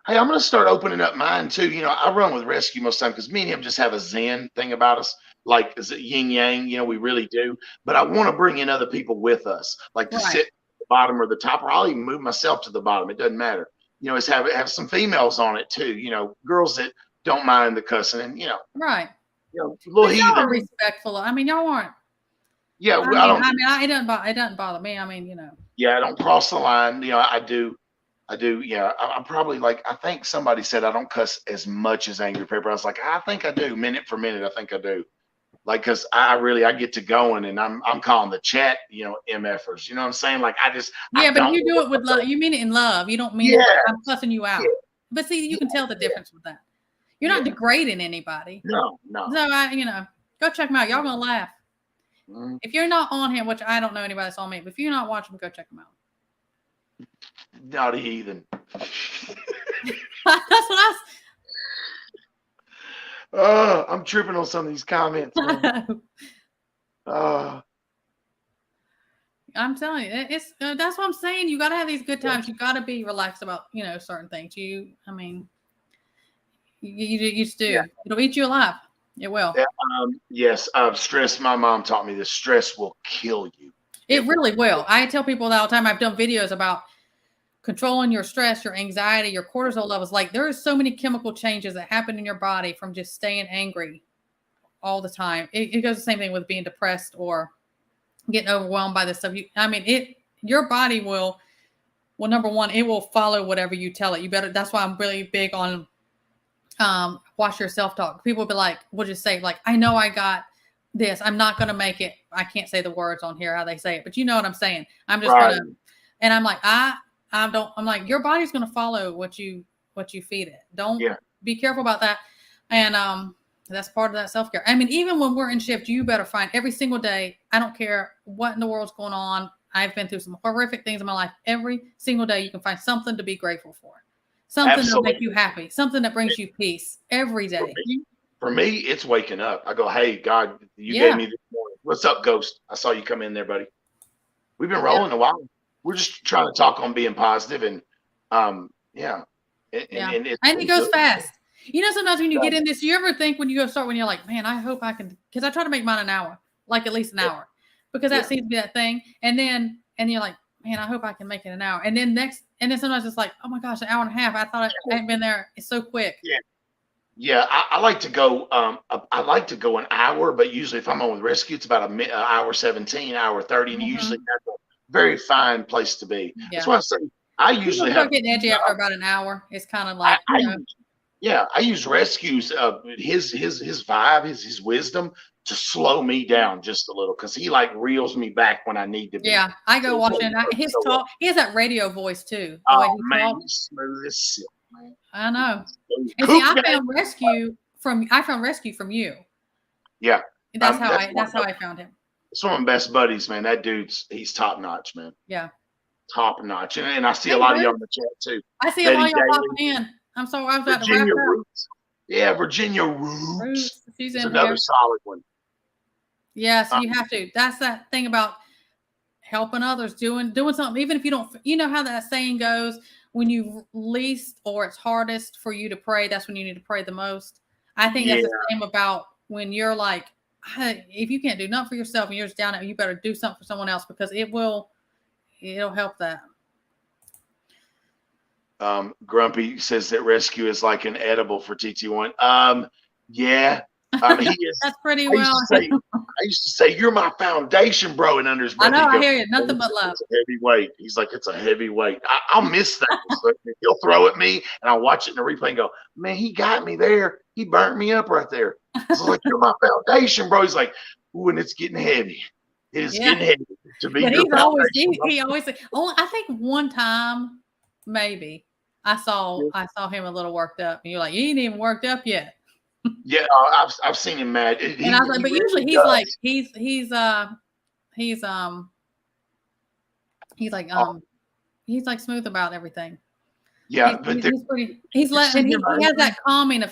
Hey, I'm going to start opening up mine too. I run with Rescue most of the time because me and him just have a Zen thing about us. Like, is it yin yang? We really do. But I want to bring in other people with us, like to sit at the bottom or the top, or I'll even move myself to the bottom. It doesn't matter. Is have some females on it too. Girls that don't mind the cussing and right. Little heathen. Y'all are respectful. I mean, y'all aren't. Yeah, it doesn't bother me. I mean, Yeah, I don't cross the line. I do. Yeah, I'm probably like, I think somebody said I don't cuss as much as Angry Pepper. I was like, I think I do. Minute for minute, I think I do. Like, cause I get to going and I'm calling the chat, MFers. You know what I'm saying? Like, but you do it with love. You mean it in love. You don't mean it like I'm cussing you out. Yeah. But see, you can tell the difference with that. You're not degrading anybody. No. So go check them out. Y'all gonna laugh. Mm-hmm. If you're not on him, which I don't know anybody that's on me, but if you're not watching, go check them out. Naughty heathen. That's what I'm tripping on some of these comments. I'm telling you, it's that's what I'm saying. You got to have these good times. You got to be relaxed about certain things. You just do. Yeah. It'll eat you alive. It will. Yes. Stress. My mom taught me this. Stress will kill you. It really will. I tell people that all the time. I've done videos about controlling your stress, your anxiety, your cortisol levels. Like there are so many chemical changes that happen in your body from just staying angry all the time. It goes the same thing with being depressed or getting overwhelmed by this stuff. Your body will, number one, it will follow whatever you tell it. That's why I'm really big on watch your self-talk. People will be like, we'll just say like, I know I got this. I'm not going to make it. I can't say the words on here, how they say it, but you know what I'm saying? I'm just going to, and I'm like, I'm like, your body's going to follow what you feed it. Don't be careful about that. And, that's part of that self-care. I mean, even when we're in shift, you better find every single day. I don't care what in the world's going on. I've been through some horrific things in my life. Every single day, you can find something to be grateful for. Something that'll make you happy. Something that brings you peace every day. For me, it's waking up. I go, hey, God, you gave me this morning. What's up, Ghost? I saw you come in there, buddy. We've been rolling a while. We're just trying to talk on being positive and, And it goes fast. Sometimes when you get in this, you ever think when you're like, man, I hope I can, because I try to make mine an hour, like at least an hour, because that seems to be that thing. And then and you're like, man, I hope I can make it an hour. And then sometimes it's like, oh my gosh, an hour and a half. I thought I hadn't been there. It's so quick. Yeah. Yeah, I like to go. I like to go an hour, but usually if I'm on with rescue, it's about an hour 17, hour 30, and usually that's a very fine place to be. Yeah. That's why I say I usually start getting edgy after about an hour. It's kind of like I use rescues. His vibe, his wisdom to slow me down just a little because he like reels me back when I need to be. Yeah, I go watch it. His talk. He has that radio voice too. Oh man, he's smooth as silk. I know. And see, I found rescue from you. Yeah, that's how I found him. It's one of my best buddies, man. That he's top notch, man. Yeah, top notch. And I see a lot of y'all in the chat too. I see a lot of y'all popping in. I'm sorry, I was about to wrap up. Roots. Yeah, Virginia Roots. She's in another solid one. Yes, you have to. That's that thing about helping others, doing something, even if you don't. You know how that saying goes. When you least or it's hardest for you to pray, that's when you need to pray the most. I think that's the same about when you're like, if you can't do nothing for yourself and you're just down there, you better do something for someone else because it'll help that. Grumpy says that rescue is like an edible for TT1. Yeah. He is. That's pretty well. I used to say, you're my foundation, bro. And under his breath, I know, I hear you. Nothing but love. It's a heavy weight. He's like, it's a heavy weight. I'll miss that. So he'll throw at me, and I'll watch it in the replay and go, man, he got me there. He burnt me up right there. So like, you're my foundation, bro. He's like, ooh, and it's getting heavy. It is getting heavy to be. But he always said, oh, I think one time maybe I saw him a little worked up, and you're like, you ain't even worked up yet. Yeah, I've seen him mad. And I was like, but usually he's like smooth about everything. Yeah, he has that calming and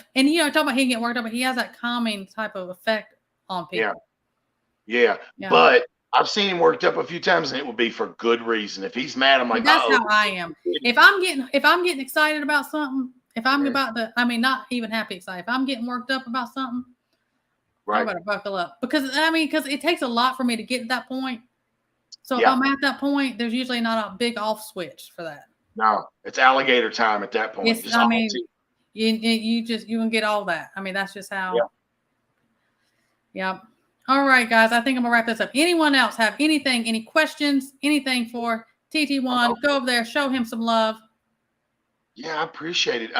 talking about he get worked up, but he has that calming type of effect on people. Yeah. But I've seen him worked up a few times, and it would be for good reason. If he's mad, I'm like, that's how I am. If I'm getting excited about something. If I'm not even happy, excited. If I'm getting worked up about something, I better buckle up because it takes a lot for me to get to that point. So if I'm at that point, there's usually not a big off switch for that. No, it's alligator time at that point. You can get all that. I mean, that's just how. Yeah. All right, guys. I think I'm gonna wrap this up. Anyone else have anything? Any questions? Anything for TT1? Go over there, show him some love. Yeah, I appreciate it.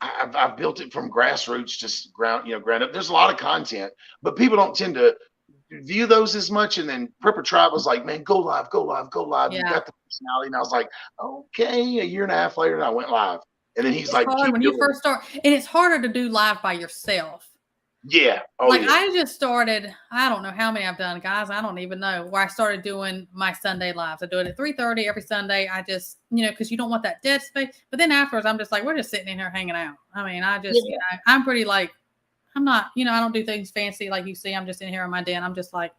I've built it from grassroots, just ground up. There's a lot of content, but people don't tend to view those as much. And then Prepper Tribe was like, man, go live. Yeah. You got the personality. And I was like, okay. A year and a half later, and I went live. And then he's like, when you first start, and it's harder to do live by yourself. Yeah. I just started, I don't know how many I've done, guys. I don't even know where I started doing my Sunday lives. I do it at 3:30 every Sunday. I just, because you don't want that dead space. But then afterwards, I'm just like, we're just sitting in here hanging out. I mean, I'm pretty like, I'm not, I don't do things fancy like you see. I'm just in here in my den. I'm just like,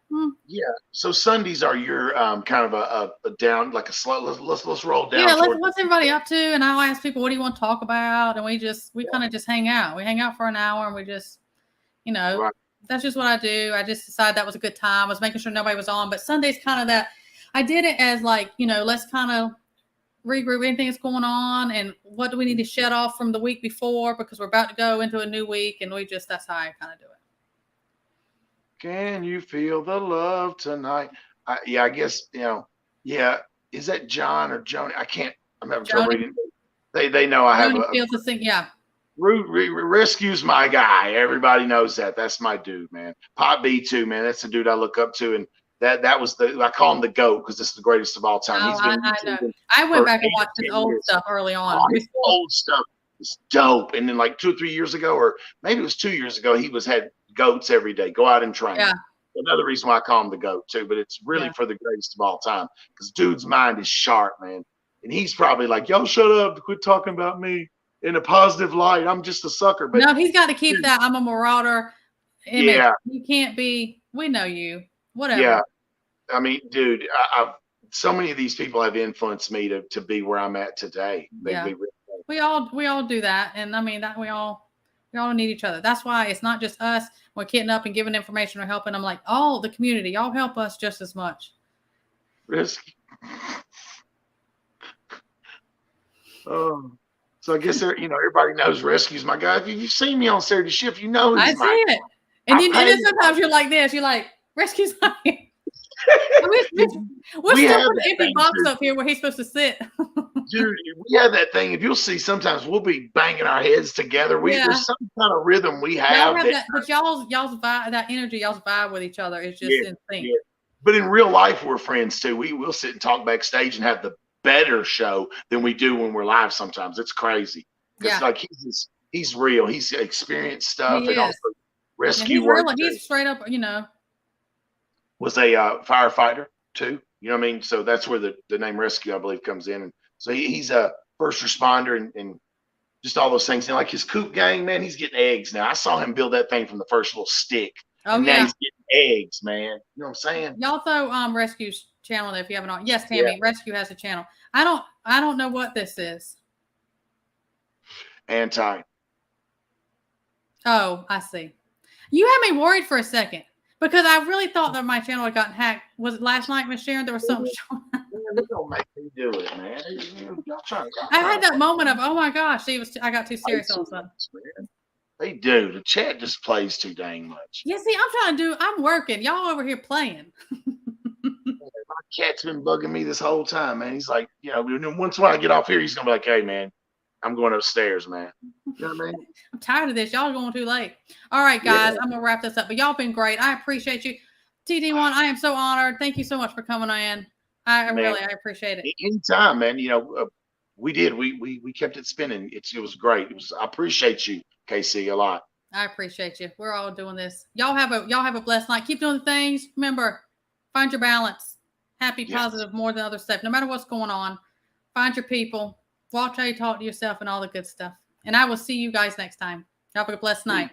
Yeah. So Sundays are your kind of a down, like a slow, let's roll down. Yeah. What's everybody up to? And I'll ask people, what do you want to talk about? And we kind of just hang out. We hang out for an hour and we just, that's just what I do. I just decided that was a good time. I was making sure nobody was on, but Sunday's kind of that. I did it as like, let's kind of regroup anything that's going on and what do we need to shed off from the week before because we're about to go into a new week and that's how I kind of do it. Can you feel the love tonight? I guess, is that John or Joni? I'm having trouble reading. They know I have a thing. Yeah. Rescue's my guy. Everybody knows that. That's my dude, man. Pop B2, man. That's the dude I look up to. And that was I call him the GOAT because this is the greatest of all time. I know. I went back and watched his old stuff early on. His old stuff is dope. And then like 2 or 3 years ago, or maybe it was 2 years ago, he had goats every day. Go out and train. Yeah. Another reason why I call him the GOAT too, but it's really for the greatest of all time because dude's mind is sharp, man. And he's probably like, y'all shut up, quit talking about me. In a positive light, I'm just a sucker. But no, he's got to keep that. I'm a marauder. Image. Yeah, you can't be. We know you. Whatever. Yeah, I mean, dude, so many of these people have influenced me to be where I'm at today. We all do that, and I mean that we all need each other. That's why it's not just us. We're getting up and giving information or helping. I'm like, the community, y'all help us just as much. Rescue. Oh, so I guess everybody knows Rescue's my guy. If you've seen me on Saturday Shift, you know he's my guy. It. And then sometimes you're like this. You're like, Rescue's my guy. We're still putting an empty box up here where he's supposed to sit. Dude, we have that thing. If you'll see, sometimes we'll be banging our heads together. There's some kind of rhythm we have. But y'all's vibe, that energy, y'all's vibe with each other is just insane. Yeah. But in real life, we're friends too. We'll sit and talk backstage and have the better show than we do when we're live. Sometimes it's crazy. Because like he's real. He's experienced stuff and also rescue work. He's straight up, was a firefighter too. You know what I mean? So that's where the name Rescue, I believe, comes in. And so he's a first responder and just all those things. And like his coop gang, man, he's getting eggs now. I saw him build that thing from the first little stick. Oh, now he's getting eggs, man. You know what I'm saying? Y'all throw Rescue's channel there if you haven't on. Yes, Tammy, Rescue has a channel. I don't know what this is. Anti. Oh, I see. You had me worried for a second. Because I really thought that my channel had gotten hacked. Was it last night, Miss Sharon? There was something showing up. Don't make me do it, man. I had that moment of, oh my gosh, I got too serious all of a sudden. They do. The chat just plays too dang much. Yeah, see, I'm working. Y'all over here playing. My cat's been bugging me this whole time, man. He's like, once when I get off here, he's gonna be like, hey, man, I'm going upstairs, man. You know what I mean? I'm tired of this. Y'all are going too late. All right, guys, I'm gonna wrap this up. But y'all been great. I appreciate you. TD1, I am so honored. Thank you so much for coming in. I appreciate it. Anytime, man. We did. We kept it spinning. It was great. I appreciate you, KC, a lot. I appreciate you. We're all doing this. Y'all have a blessed night. Keep doing the things. Remember, find your balance. Happy, positive, more than other stuff. No matter what's going on, find your people. Watch how you talk to yourself and all the good stuff. And I will see you guys next time. Have a blessed night.